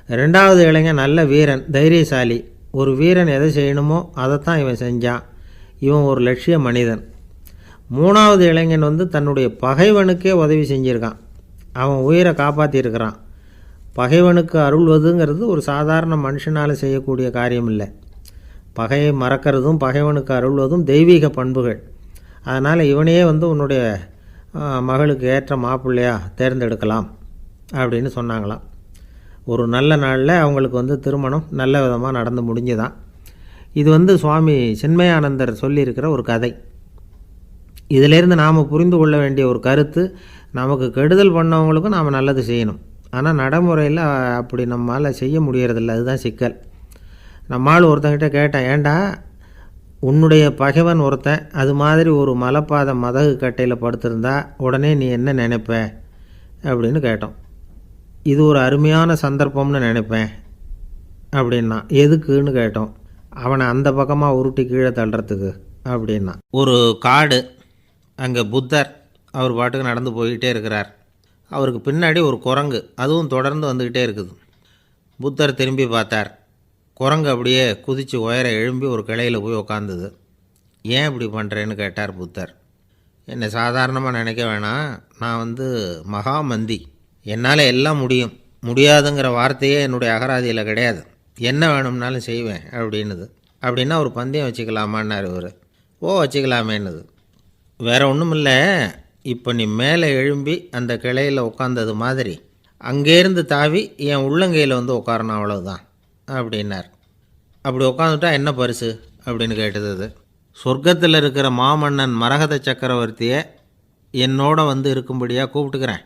2வது இளைஞன் நல்ல வீரன், தைரியசாலி. ஒரு வீரன் எதை செய்யணுமோ அதைத்தான் இவன் செஞ்சான். இவன் ஒரு லட்சிய மனிதன். 3வது இளைஞன் தன்னுடைய பகைவனுக்கே உதவி செஞ்சுருக்கான். அவன் உயிரை காப்பாற்றியிருக்கிறான். பகைவனுக்கு அருள்வதுங்கிறது ஒரு சாதாரண மனுஷனால் செய்யக்கூடிய காரியம் இல்லை. பகையை மறக்கிறதும் பகைவனுக்கு அருள்வதும் தெய்வீக பண்புகள். அதனால் இவனையே உன்னுடைய மகளுக்கு ஏற்ற மாப்பிள்ளையாக தேர்ந்தெடுக்கலாம் அப்படின்னு சொன்னாங்களாம். ஒரு நல்ல நாளில் அவங்களுக்கு திருமணம் நல்ல விதமாக நடந்து முடிஞ்சுதான். இது சுவாமி சின்மயானந்தர் சொல்லியிருக்கிற ஒரு கதை. இதிலேருந்து நாம் புரிந்து கொள்ள வேண்டிய ஒரு கருத்து, நமக்கு கெடுதல் பண்ணவங்களுக்கும் நாம் நல்லது செய்யணும். ஆனால் நடைமுறையில் அப்படி நம்மளால் செய்ய முடியறதில்ல. அதுதான் சிக்கல். நம்மால் ஒருத்தங்கிட்ட கேட்டேன், ஏண்டா உன்னுடைய பகைவன் ஒருத்தன் அது மாதிரி ஒரு மலைப்பாதை மதகு கட்டையில் படுத்திருந்தா உடனே நீ என்ன நினைப்ப அப்படின்னு கேட்டோம். இது ஒரு அருமையான சந்தர்ப்பம்னு நினைப்பேன் அப்படின்னா. எதுக்குன்னு கேட்டோம். அவனை அந்த பக்கமாக உருட்டி கீழே தள்ளுறதுக்கு அப்படின்னா. ஒரு காடு, அங்கே புத்தர் அவர் பாட்டுக்கு நடந்து போய்கிட்டே இருக்கிறார். அவருக்கு பின்னாடி ஒரு குரங்கு, அதுவும் தொடர்ந்து வந்துக்கிட்டே இருக்குது. புத்தர் திரும்பி பார்த்தார். குரங்கு அப்படியே குதித்து உயர எழும்பி ஒரு கிளையில் போய் உக்காந்துது. ஏன் இப்படி பண்ணுறேன்னு கேட்டார் புத்தர். என்னை சாதாரணமாக நினைக்க வேணாம், நான் மகாமந்தி, என்னால் எல்லாம் முடியும், முடியாதுங்கிற வார்த்தையே என்னுடைய அகராதியில் கிடையாது, என்ன வேணும்னாலும் செய்வேன் அப்படின்னுது. அப்படின்னா ஒரு பந்தயம் வச்சுக்கலாமான்னார் இவர். ஓ வச்சுக்கலாமேன்னுது. வேறு ஒன்றும் இல்லை, இப்போ நீ மேலே எழும்பி அந்த கிளையில் உட்காந்தது மாதிரி அங்கேருந்து தாவி என் உள்ளங்கையில் உட்காரணும், அவ்வளவுதான் அப்படின்னார். அப்படி உட்காந்துட்டா என்ன பரிசு அப்படின்னு கேட்டது. அது சொர்க்கத்தில் இருக்கிற மாமன்னன் மரகத சக்கரவர்த்தியை என்னோட இருக்கும்படியாக கூப்பிட்டுக்கிறேன்.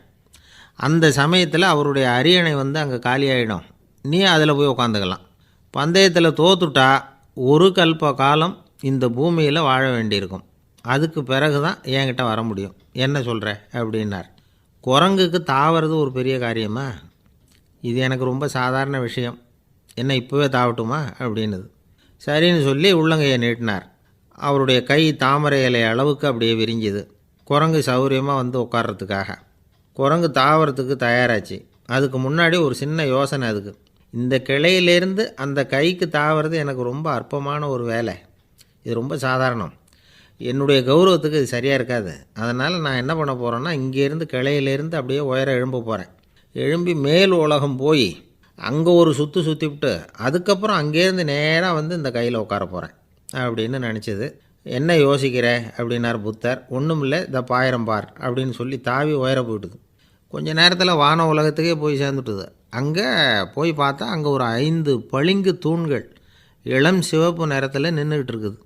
அந்த சமயத்தில் அவருடைய அரியணை அங்கே காலியாகிடும், நீ அதில் போய் உட்காந்துக்கலாம். பந்தயத்தில் தோத்துட்டா ஒரு கல்ப காலம் இந்த பூமியில் வாழ வேண்டியிருக்கும், அதுக்கு பிறகு தான் என்கிட்ட வர முடியும், என்ன சொல்கிற அப்படின்னார். குரங்குக்கு தாவறது ஒரு பெரிய காரியமா? இது எனக்கு ரொம்ப சாதாரண விஷயம், என்ன இப்போவே தாவட்டுமா அப்படின்னுது. சரின்னு சொல்லி உள்ளங்கையை நீட்டினார். அவருடைய கை தாமரை இலை அளவுக்கு அப்படியே விரிஞ்சுது. குரங்கு சௌகரியமாக உட்கார்றதுக்காக. குரங்கு தாவறதுக்கு தயாராச்சு. அதுக்கு முன்னாடி ஒரு சின்ன யோசனை. அதுக்கு இந்த கிளையிலேருந்து அந்த கைக்கு தாவறது எனக்கு ரொம்ப அற்பமான ஒரு வேலை. இது ரொம்ப சாதாரணம். என்னுடைய கௌரவத்துக்கு இது சரியாக இருக்காது. அதனால் நான் என்ன பண்ண போகிறேன்னா, இங்கேருந்து கிளையிலேருந்து அப்படியே உயரம் எழும்ப போகிறேன். எழும்பி மேல் உலகம் போய் அங்கே ஒரு சுற்றிவிட்டு அதுக்கப்புறம் அங்கேருந்து நேராக வந்து இந்த கையில் உட்கார போகிறேன் அப்படின்னு நினச்சிது. என்ன யோசிக்கிற அப்படின்னார் புத்தர். ஒன்றும் இல்லை, இந்த பாயிரம் பார் அப்படின்னு சொல்லி தாவி உயர போயிட்டுது. கொஞ்ச நேரத்தில் வான உலகத்துக்கே போய் சேர்ந்துட்டுது. அங்கே போய் பார்த்தா அங்கே ஒரு 5 பளிங்கு தூண்கள் இளம் சிவப்பு நிறத்தில் நின்றுக்கிட்டு இருக்குது.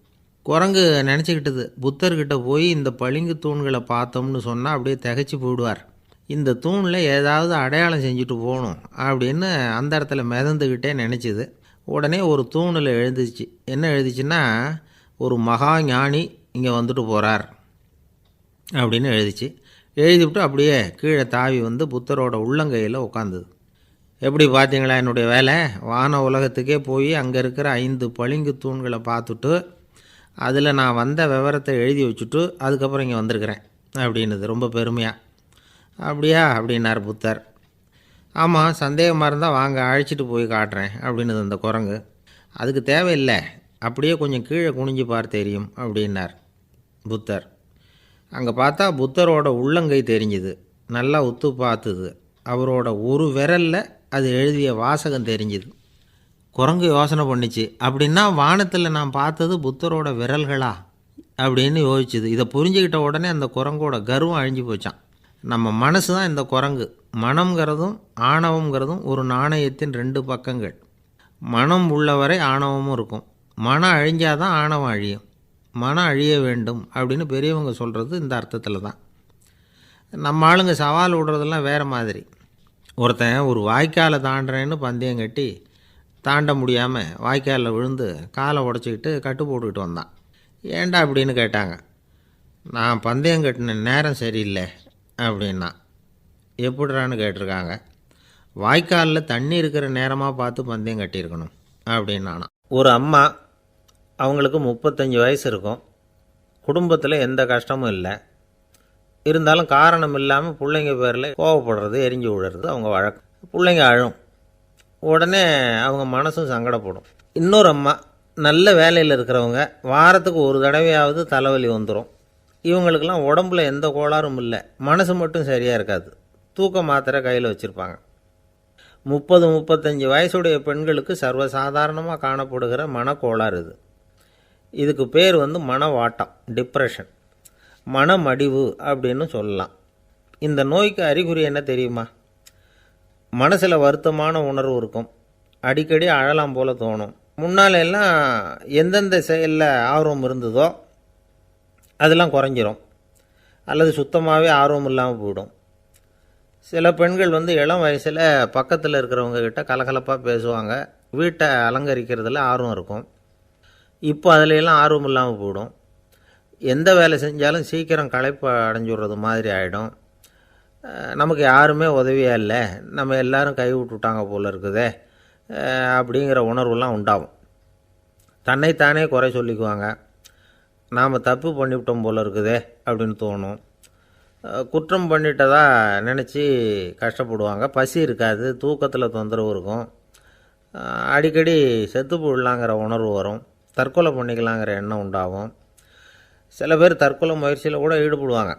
குரங்கு நினச்சிக்கிட்டுது, புத்தர்கிட்ட போய் இந்த பளிங்கு தூண்களை பார்த்தோம்னு சொன்னால் அப்படியே திகைச்சி போயிடுவார். இந்த தூணில் ஏதாவது அடையாளம் செஞ்சுட்டு போகணும் அப்படின்னு அந்த இடத்துல மிதந்துக்கிட்டே நினச்சிது. உடனே ஒரு தூணில் எழுதிச்சு. என்ன எழுதிச்சுன்னா, ஒரு மகா ஞானி இங்கே வந்துட்டு போகிறார் அப்படின்னு எழுதிச்சு. எழுதிவிட்டு அப்படியே கீழே தாவி வந்து புத்தரோட உள்ளங்கையில் உட்காந்துது. எப்படி பார்த்தீங்களா என்னுடைய வேலை? வான உலகத்துக்கே போய் அங்கே இருக்கிற 5 பளிங்கு தூண்களை பார்த்துட்டு அதில் நான் வந்த விவரத்தை எழுதி வச்சுட்டு அதுக்கப்புறம் இங்கே வந்திருக்கிறேன் அப்படின்னுது ரொம்ப பெருமையாக. அப்படியா அப்படின்னார் புத்தர். ஆமாம், சந்தேகமாக இருந்தால் வாங்க, அழைச்சிட்டு போய் காட்டுறேன் அப்படின்னுது அந்த குரங்கு. அதுக்கு தேவையில்லை, அப்படியே கொஞ்சம் கீழே குனிஞ்சு பார் தெரியும் அப்படின்னார் புத்தர். அங்கே பார்த்தா புத்தரோட உள்ளங்கை தெரிஞ்சுது. நல்லா உத்து பார்த்துது. அவரோட ஒரு விரலில் அது எழுதிய வாசகம் தெரிஞ்சுது. குரங்கு யோசனை பண்ணிச்சு, அப்படின்னா வானத்தில் நான் பார்த்தது புத்தரோட விரல்களா அப்படின்னு யோசிச்சுது. இதை புரிஞ்சுக்கிட்ட உடனே அந்த குரங்கோட கர்வம் அழிஞ்சு போச்சான். நம்ம மனசு தான் இந்த குரங்கு. மனம்ங்கிறதும் ஆணவங்கிறதும் ஒரு நாணயத்தின் 2 பக்கங்கள். மனம் உள்ளவரை ஆணவமும் இருக்கும். மனம் அழிஞ்சாதான் ஆணவம் அழியும். மனம் அழிய வேண்டும் அப்படின்னு பெரியவங்க சொல்கிறது இந்த அர்த்தத்தில் தான். நம்ம ஆளுங்க சவால் விடுறதெல்லாம் வேறு மாதிரி. ஒருத்தன் ஒரு வாய்க்காலை தாண்டுறேன்னு பந்தயம் கட்டி தாண்ட முடியாமல் வாய்க்காலில் விழுந்து காலை உடச்சிக்கிட்டு கட்டு போட்டுக்கிட்டு வந்தான். ஏன்டா அப்படின்னு கேட்டாங்க. நான் பந்தயம் கட்டின நேரம் சரியில்லை அப்படின்னா. எப்படிறான்னு கேட்டிருக்காங்க. வாய்க்காலில் தண்ணி இருக்கிற நேரமாக பார்த்து பந்தயம் கட்டியிருக்கணும் அப்படின்னானா. ஒரு அம்மா, அவங்களுக்கு 35 வயசு இருக்கும். குடும்பத்தில் எந்த கஷ்டமும் இல்லை. இருந்தாலும் காரணம் இல்லாமல் பிள்ளைங்க பேரில் கோவப்படுறது, எரிஞ்சு விடுறது அவங்க வழக்கம். பிள்ளைங்க அழும். உடனே அவங்க மனசும் சங்கடப்படும். இன்னொரு அம்மா, நல்ல வேலையில் இருக்கிறவங்க, வாரத்துக்கு ஒரு தடவையாவது தலைவலி வந்துடும். இவங்களுக்கெல்லாம் உடம்புல எந்த கோளாறும் இல்லை, மனசு மட்டும் சரியாக இருக்காது. தூக்க மாத்திரை கையில் வச்சுருப்பாங்க. 30-35 வயசுடைய பெண்களுக்கு சர்வசாதாரணமாக காணப்படுகிற மனக்கோளாறு இது. இதுக்கு பேர் மனவாட்டம், டிப்ரெஷன், மனமடிவு அப்படின்னு சொல்லலாம். இந்த நோய்க்கு அறிகுறி என்ன தெரியுமா? மனசில் வருத்தமான உணர்வு இருக்கும். அடிக்கடி அழலாம் போல தோணும். முன்னால் எல்லாம் எந்தெந்த செயலில் ஆர்வம் இருந்ததோ அதெல்லாம் குறைஞ்சிரும், அல்லது சுத்தமாகவே ஆர்வம் இல்லாமல் போயிடும். சில பெண்கள் இளம் வயசில் பக்கத்தில் இருக்கிறவங்க கிட்ட கலகலப்பாக பேசுவாங்க. வீட்டை அலங்கரிக்கிறதுல ஆர்வம் இருக்கும். இப்போ அதிலெல்லாம் ஆர்வம் இல்லாமல் போயிடும். எந்த வேலை செஞ்சாலும் சீக்கிரம் களைப்பு அடைஞ்சுடுறது மாதிரி ஆகிடும். நமக்கு யாருமே உதவியாக இல்லை, நம்ம எல்லாரும் கை விட்டுட்டாங்க போல் இருக்குதே அப்படிங்கிற உணர்வுலாம் உண்டாகும். தன்னைத்தானே குறை சொல்லிக்குவாங்க. நாம் தப்பு பண்ணிவிட்டோம் போல் இருக்குதே அப்படின்னு தோணும். குற்றம் பண்ணிட்டதா நினச்சி கஷ்டப்படுவாங்க. பசி இருக்காது, தூக்கத்தில் தொந்தரவு இருக்கும். அடிக்கடி செத்து போடலாங்கிற உணர்வு வரும். தற்கொலை பண்ணிக்கலாங்கிற எண்ணம் உண்டாகும். சில பேர் தற்கொலை முயற்சியில் கூட ஈடுபடுவாங்க.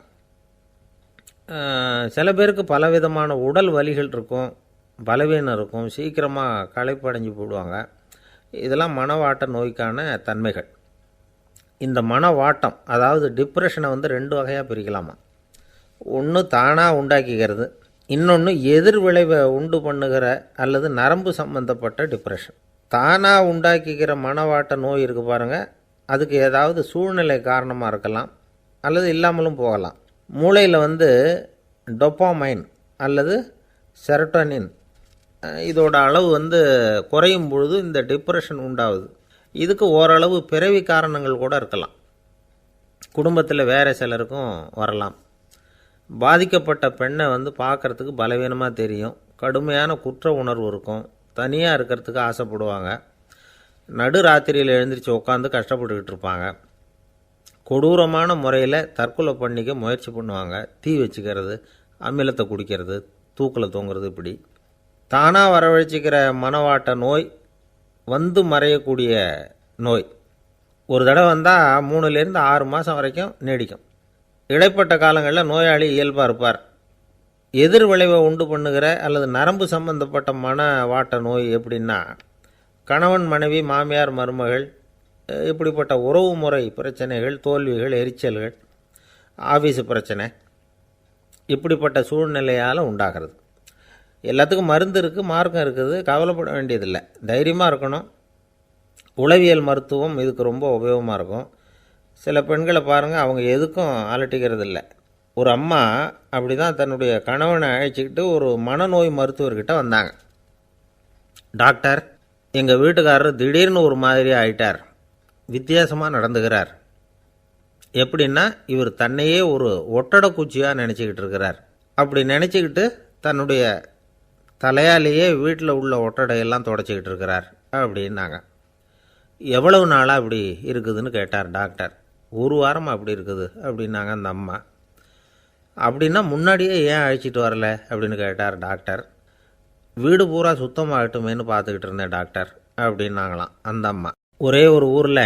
சில பேருக்கு பலவிதமான உடல் வலிகள் இருக்கும், பலவீனம் இருக்கும், சீக்கிரமாக களைப்படைஞ்சு போடுவாங்க. இதெல்லாம் மனவாட்ட நோய்க்கான தன்மைகள். இந்த மனவாட்டம், அதாவது டிப்ரெஷனை 2 வகையாக பிரிக்கலாமா. ஒன்று தானாக உண்டாக்கிக்கிறது, இன்னொன்று எதிர் விளைவை உண்டு பண்ணுகிற அல்லது நரம்பு சம்பந்தப்பட்ட டிப்ரெஷன். தானாக உண்டாக்கிக்கிற மனவாட்ட நோய் இருக்குது பாருங்கள், அதுக்கு ஏதாவது சூழ்நிலை காரணமாக இருக்கலாம், அல்லது இல்லாமலும் போகலாம். மூளையில் டொப்பாமைன் அல்லது செரட்டோனின் இதோட அளவு குறையும் பொழுது இந்த டிப்ரெஷன் உண்டாகுது. இதுக்கு ஓரளவு பிறவி காரணங்கள் கூட இருக்கலாம். குடும்பத்தில் வேறு சிலருக்கும் வரலாம். பாதிக்கப்பட்ட பெண்ணை பார்க்குறதுக்கு பலவீனமாக தெரியும். கடுமையான குற்ற உணர்வு இருக்கும். தனியாக இருக்கிறதுக்கு ஆசைப்படுவாங்க. நடு ராத்திரியில் எழுந்திரிச்சு உட்காந்து கஷ்டப்பட்டுக்கிட்டு இருப்பாங்க. கொடூரமான முறையில் தற்கொலை பண்ணிக்க முயற்சி பண்ணுவாங்க. தீ வச்சுக்கிறது, அமிலத்தை குடிக்கிறது, தூக்கில் தொங்குறது. இப்படி தானாக வரவழைச்சிக்கிற மனவாட்ட நோய் வந்து மறையக்கூடிய நோய். ஒரு தடவை வந்தால் 3லேருந்து 6 மாதம் வரைக்கும் நீடிக்கும். இடைப்பட்ட காலங்களில் நோயாளி இயல்பாக இருப்பார். எதிர் விளைவை உண்டு பண்ணுகிற அல்லது நரம்பு சம்பந்தப்பட்ட மனவாட்ட நோய் எப்படின்னா, கணவன் மனைவி மாமியார் மருமகள் இப்படிப்பட்ட உறவு முறை பிரச்சனைகள், தோல்விகள், எரிச்சல்கள், ஆஃபீஸு பிரச்சனை, இப்படிப்பட்ட சூழ்நிலையால் உண்டாகிறது. எல்லாத்துக்கும் மருந்து இருக்குது, மார்க்கம் இருக்குது, கவலைப்பட வேண்டியதில்லை, தைரியமாக இருக்கணும். உளவியல் மருத்துவம் இதுக்கு ரொம்ப உபயோகமாக இருக்கும். சில பெண்களை பாருங்கள், அவங்க எதுக்கும் அலட்டிக்கிறது இல்லை. ஒரு அம்மா அப்படி தான் தன்னுடைய கணவனை அழைச்சிக்கிட்டு ஒரு மனநோய் மருத்துவர்கிட்ட வந்தாங்க. டாக்டர், எங்கள் வீட்டுக்காரர் திடீர்னு ஒரு மாதிரி ஆயிட்டார், வித்தியாசமாக நடந்துகிறார். எப்படின்னா, இவர் தன்னையே ஒரு ஒட்டடை குச்சியாக நினச்சிக்கிட்டு இருக்கிறார். அப்படி நினச்சிக்கிட்டு தன்னுடைய தலையாலேயே வீட்டில் உள்ள ஒட்டடையெல்லாம் தொடச்சிக்கிட்டு இருக்கிறார் அப்படின்னாங்க. எவ்வளவு நாளாக அப்படி இருக்குதுன்னு கேட்டார் டாக்டர். 1 வாரமாக அப்படி இருக்குது அப்படின்னாங்க அந்த அம்மா. அப்படின்னா முன்னாடியே ஏன் அழைச்சிட்டு வரல அப்படின்னு கேட்டார் டாக்டர். வீடு பூரா சுத்தமாகட்டுமேனு பார்த்துக்கிட்டு இருந்தேன் டாக்டர் அப்படின்னாங்களாம் அந்த அம்மா. ஒரே ஒரு ஊரில்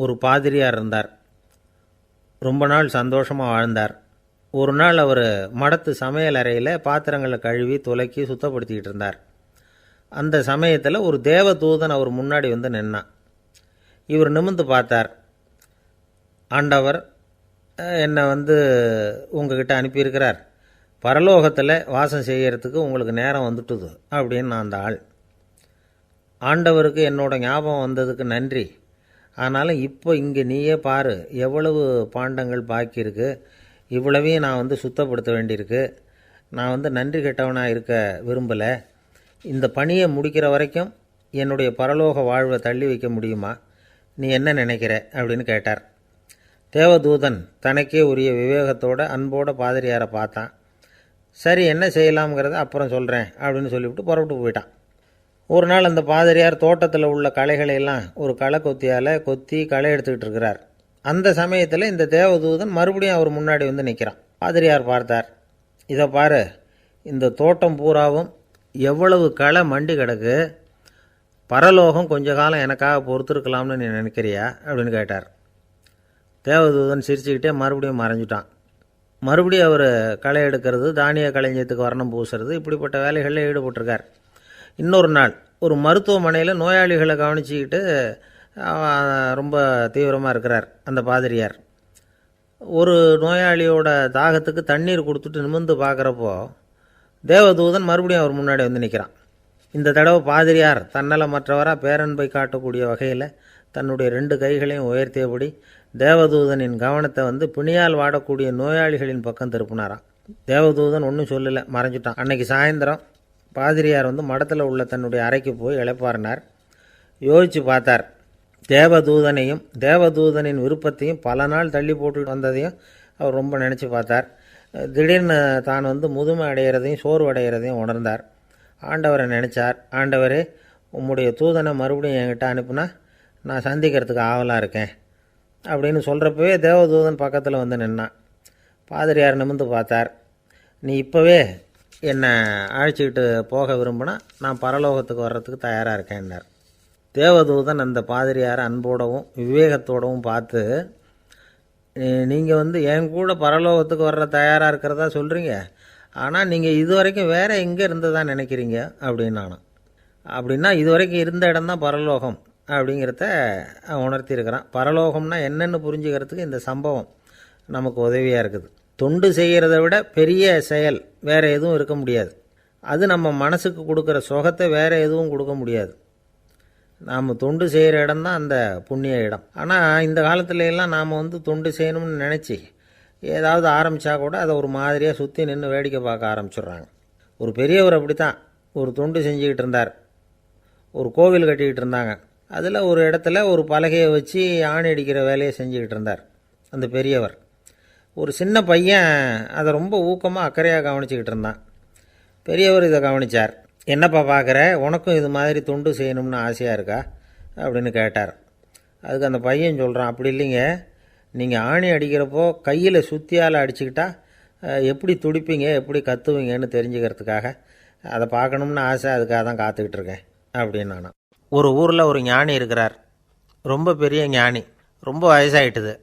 ஒரு பாதிரியார் இருந்தார். ரொம்ப நாள் சந்தோஷமாக வாழ்ந்தார். ஒரு நாள் அவர் மடத்து சமையல் அறையில் பாத்திரங்களை கழுவி துலக்கி சுத்தப்படுத்திக்கிட்டு இருந்தார். அந்த சமயத்தில் ஒரு தேவதூதன் அவர் முன்னாடி வந்து நின்னான். இவர் நிமிர்ந்து பார்த்தார். ஆண்டவர் என்னை உங்ககிட்ட அனுப்பியிருக்கிறார், பரலோகத்தில் வாசம் செய்கிறதுக்கு உங்களுக்கு நேரம் வந்துட்டுது அப்படின்னு அந்த ஆள். ஆண்டவருக்கு என்னோட ஞாபகம் வந்ததுக்கு நன்றி. ஆனாலும் இப்போ இங்கே நீயே பாரு, எவ்வளவு பாண்டங்கள் பாக்கி இருக்குது, இவ்வளவையும் நான் சுத்தப்படுத்த வேண்டியிருக்கு. நான் நன்றி கெட்டவனாக இருக்க விரும்பலை. இந்த பணியை முடிக்கிற வரைக்கும் என்னுடைய பரலோக வாழ்வை தள்ளி வைக்க முடியுமா? நீ என்ன நினைக்கிற அப்படின்னு கேட்டார். தேவதூதன் தனக்கே உரிய விவேகத்தோட அன்போட பாதிரியாரை பார்த்தான். சரி, என்ன செய்யலாம்ங்கிறத அப்புறம் சொல்கிறேன் அப்படின்னு சொல்லிவிட்டு புறப்பட்டு போயிட்டான். ஒரு நாள் அந்த பாதிரியார் தோட்டத்தில் உள்ள களைகளையெல்லாம் ஒரு களை கொத்தியால் கொத்தி களை எடுத்துக்கிட்டு இருக்கிறார். அந்த சமயத்தில் இந்த தேவதூதன் மறுபடியும் அவர் முன்னாடி நிற்கிறான். பாதிரியார் பார்த்தார். இதை பாரு, இந்த தோட்டம் பூராவும் எவ்வளவு களை மண்டி கிடக்கு, பரலோகம் கொஞ்ச காலம் எனக்காக பொறுத்திருக்கலாம்னு நீ நினைக்கிறியா அப்படின்னு கேட்டார். தேவதூதன் சிரிச்சுக்கிட்டே மறுபடியும் மறைஞ்சிட்டான். மறுபடியும் அவர் களை எடுக்கிறது, தானிய களஞ்சியத்துக்கு வர்ணம் பூசுறது, இப்படிப்பட்ட வேலைகளில் ஈடுபட்டிருக்கார். இன்னொரு நாள் ஒரு மருத்துவமனையில் நோயாளிகளை கவனிச்சிக்கிட்டு ரொம்ப தீவிரமாக இருக்கிறார் அந்த பாதிரியார். ஒரு நோயாளியோட தாகத்துக்கு தண்ணீர் கொடுத்துட்டு நிமிர்ந்து பார்க்குறப்போ தேவதூதன் மறுபடியும் அவர் முன்னாடி நிற்கிறான். இந்த தடவை பாதிரியார் தன்னலமற்றவராக பேரன்பை காட்டக்கூடிய வகையில் தன்னுடைய 2 கைகளையும் உயர்த்தியபடி தேவதூதனின் கவனத்தை பிணியால் வாடக்கூடிய நோயாளிகளின் பக்கம் திருப்பினாராம். தேவதூதன் ஒன்றும் சொல்லலை, மறைஞ்சிட்டான். அன்னைக்கு சாயந்தரம் பாதிரியார் மடத்தில் உள்ள தன்னுடைய அறைக்கு போய் இளைப்பாறினார். யோசித்து பார்த்தார். தேவதூதனையும் தேவதூதனின் விருப்பத்தையும் பல நாள் தள்ளி போட்டு வந்ததையும் அவர் ரொம்ப நினச்சி பார்த்தார். திடீர்னு தான் முதுமை அடைகிறதையும் சோர்வு அடைகிறதையும் உணர்ந்தார். ஆண்டவரை நினச்சார். ஆண்டவரே, உம்முடைய தூதனை மறுபடியும் என்கிட்ட அனுப்புனா நான் சந்திக்கிறதுக்கு ஆவலாக இருக்கேன் அப்படின்னு சொல்கிறப்பவே தேவதூதன் பக்கத்தில் நின்னான். பாதிரியார் நிமிர்ந்து பார்த்தார். நீ இப்போவே என்னை அழைச்சிக்கிட்டு போக விரும்பினா நான் பரலோகத்துக்கு வர்றதுக்கு தயாராக இருக்கேன்னார். தேவதூதன் அந்த பாதிரியாரை அன்போடவும் விவேகத்தோடவும் பார்த்து, நீங்கள் என் கூட பரலோகத்துக்கு வர்ற தயாராக இருக்கிறதா சொல்கிறீங்க, ஆனால் நீங்கள் இது வரைக்கும் வேறு எங்கே இருந்ததா நினைக்கிறீங்க அப்படின்னு நானும். அப்படின்னா இது வரைக்கும் இருந்த இடம்தான் பரலோகம் அப்படிங்கிறத உணர்த்தியிருக்கிறான். பரலோகம்னா என்னென்னு புரிஞ்சுக்கிறதுக்கு இந்த சம்பவம் நமக்கு உதவியாக இருக்குது. தொண்டு செய்கிறத விட பெரிய செயல் வேறு எதுவும் இருக்க முடியாது. அது நம்ம மனசுக்கு கொடுக்குற சுகத்தை வேறு எதுவும் கொடுக்க முடியாது. நாம் தொண்டு செய்கிற இடம்தான் அந்த புண்ணிய இடம். ஆனால் இந்த காலத்துல எல்லாம் நாம் தொண்டு செய்யணும்னு நினச்சி ஏதாவது ஆரம்பித்தா கூட அதை ஒரு மாதிரியாக சுற்றி நின்று வேடிக்கை பார்க்க ஆரம்பிச்சிடுறாங்க. ஒரு பெரியவர் அப்படி தான் ஒரு தொண்டு செஞ்சுக்கிட்டு இருந்தார். ஒரு கோவில் கட்டிக்கிட்டு இருந்தாங்க. அதில் ஒரு இடத்துல ஒரு பலகையை வச்சு ஆணி அடிக்கிற வேலையை செஞ்சுக்கிட்டு இருந்தார் அந்த பெரியவர். ஒரு சின்ன பையன் அதை ரொம்ப ஊக்கமாக அக்கறையாக கவனிச்சிக்கிட்டு இருந்தான். பெரியவர் இதை கவனித்தார். என்னப்பா பார்க்குற, உனக்கும் இது மாதிரி தொண்டு செய்யணும்னு ஆசையாக இருக்கா அப்படின்னு கேட்டார். அதுக்கு அந்த பையன் சொல்கிறான், அப்படி இல்லைங்க, நீங்கள் ஆணி அடிக்கிறப்போ கையில் சுத்தியால் அடிச்சுக்கிட்டா எப்படி துடிப்பீங்க, எப்படி கத்துவீங்கன்னு தெரிஞ்சுக்கிறதுக்காக அதை பார்க்கணும்னு ஆசை, அதுக்காக தான் காத்துக்கிட்டு இருக்கேன் அப்படின்னு நானும். ஒரு ஊரில் ஒரு ஞானி இருக்கிறார், ரொம்ப பெரிய ஞானி, ரொம்ப வயசாகிட்டுது.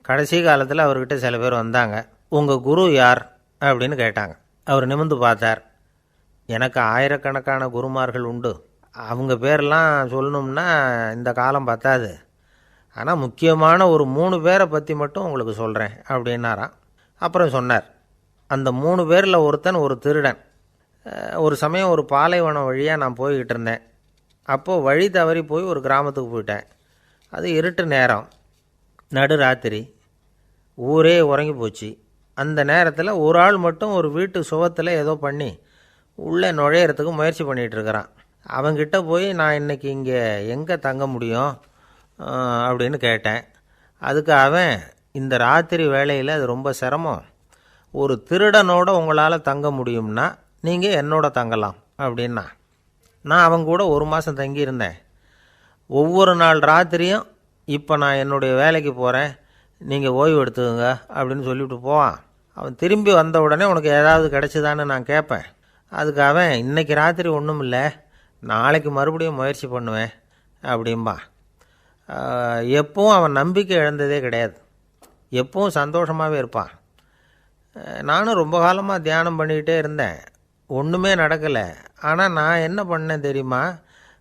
கடைசி காலத்தில் அவர்கிட்ட சில பேர் வந்தாங்க. உங்கள் குரு யார் அப்படின்னு கேட்டாங்க. அவர் நிமிர்ந்து பார்த்தார். எனக்கு ஆயிரக்கணக்கான குருமார்கள் உண்டு, அவங்க பேரெல்லாம் சொல்லணும்னா இந்த காலம் பத்தாது, ஆனால் முக்கியமான ஒரு 3 பேரை பற்றி மட்டும் உங்களுக்கு சொல்கிறேன் அப்படின்னாராம். அப்புறம் சொன்னார், அந்த 3 பேரில் ஒருத்தன் ஒரு திருடன். ஒரு சமயம் ஒரு பாலைவனம் வழியாக நான் போய்கிட்டு இருந்தேன். அப்போது வழி தவறி போய் ஒரு கிராமத்துக்கு போயிட்டேன். அது இருட்டு நேரம், நடுராத்திரி, ஊரே உறங்கி போச்சு. அந்த நேரத்தில் ஒரு ஆள் மட்டும் ஒரு வீட்டு சுவத்தில் ஏதோ பண்ணி உள்ளே நுழையிறதுக்கு முயற்சி பண்ணிகிட்ருக்கிறான். அவங்கிட்ட போய் நான் இன்றைக்கி இங்கே எங்கே தங்க முடியும் அப்படின்னு கேட்டேன். அதுக்கு அவன், இந்த ராத்திரி வேளையில் அது ரொம்ப சிரமம், ஒரு திருடனோட உங்களால் தங்க முடியும்னா நீங்கள் என்னோட தங்கலாம் அப்படின்னா. நான் அவங்க கூட 1 மாதம் தங்கியிருந்தேன். ஒவ்வொரு நாள் ராத்திரியும் இப்போ நான் என்னுடைய வேலைக்கு போகிறேன், நீங்கள் ஓய்வு எடுத்துக்கோங்க அப்படின்னு சொல்லிவிட்டு போவான். அவன் திரும்பி வந்த உடனே உனக்கு ஏதாவது கிடச்சிதான்னு நான் கேட்பேன். அதுக்கு அவன், இன்றைக்கி ராத்திரி ஒன்றும் இல்லை, நாளைக்கு மறுபடியும் முயற்சி பண்ணுவேன் அப்படின்பா. எப்பவும் அவன் நம்பிக்கை இழந்ததே கிடையாது, எப்பவும் சந்தோஷமாகவே இருப்பான். நானும் ரொம்ப காலமாக தியானம் பண்ணிக்கிட்டே இருந்தேன், ஒன்றுமே நடக்கலை. ஆனால் நான் என்ன பண்ணேன் தெரியுமா,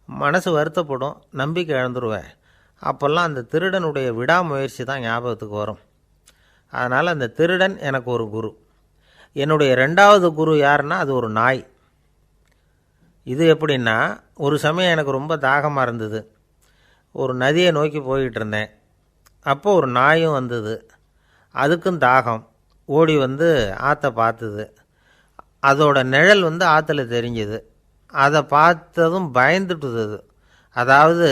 மனசு வருத்தப்படும், நம்பிக்கை இழந்துருவேன். அப்போல்லாம் அந்த திருடனுடைய விடாமுயற்சி தான் ஞாபகத்துக்கு வரும். அதனால் அந்த திருடன் எனக்கு ஒரு குரு. என்னுடைய 2வது குரு யாருன்னா அது ஒரு நாய். இது எப்படின்னா, ஒரு சமயம் எனக்கு ரொம்ப தாகமாக இருந்தது, ஒரு நதியை நோக்கி போய்கிட்டு இருந்தேன். அப்போது ஒரு நாயும் வந்தது, அதுக்கும் தாகம், ஓடி வந்து ஆற்றை பார்த்துது. அதோட நிழல் வந்து ஆற்றுல தெரிஞ்சுது. அதை பார்த்ததும் பயந்துட்டுது. அதாவது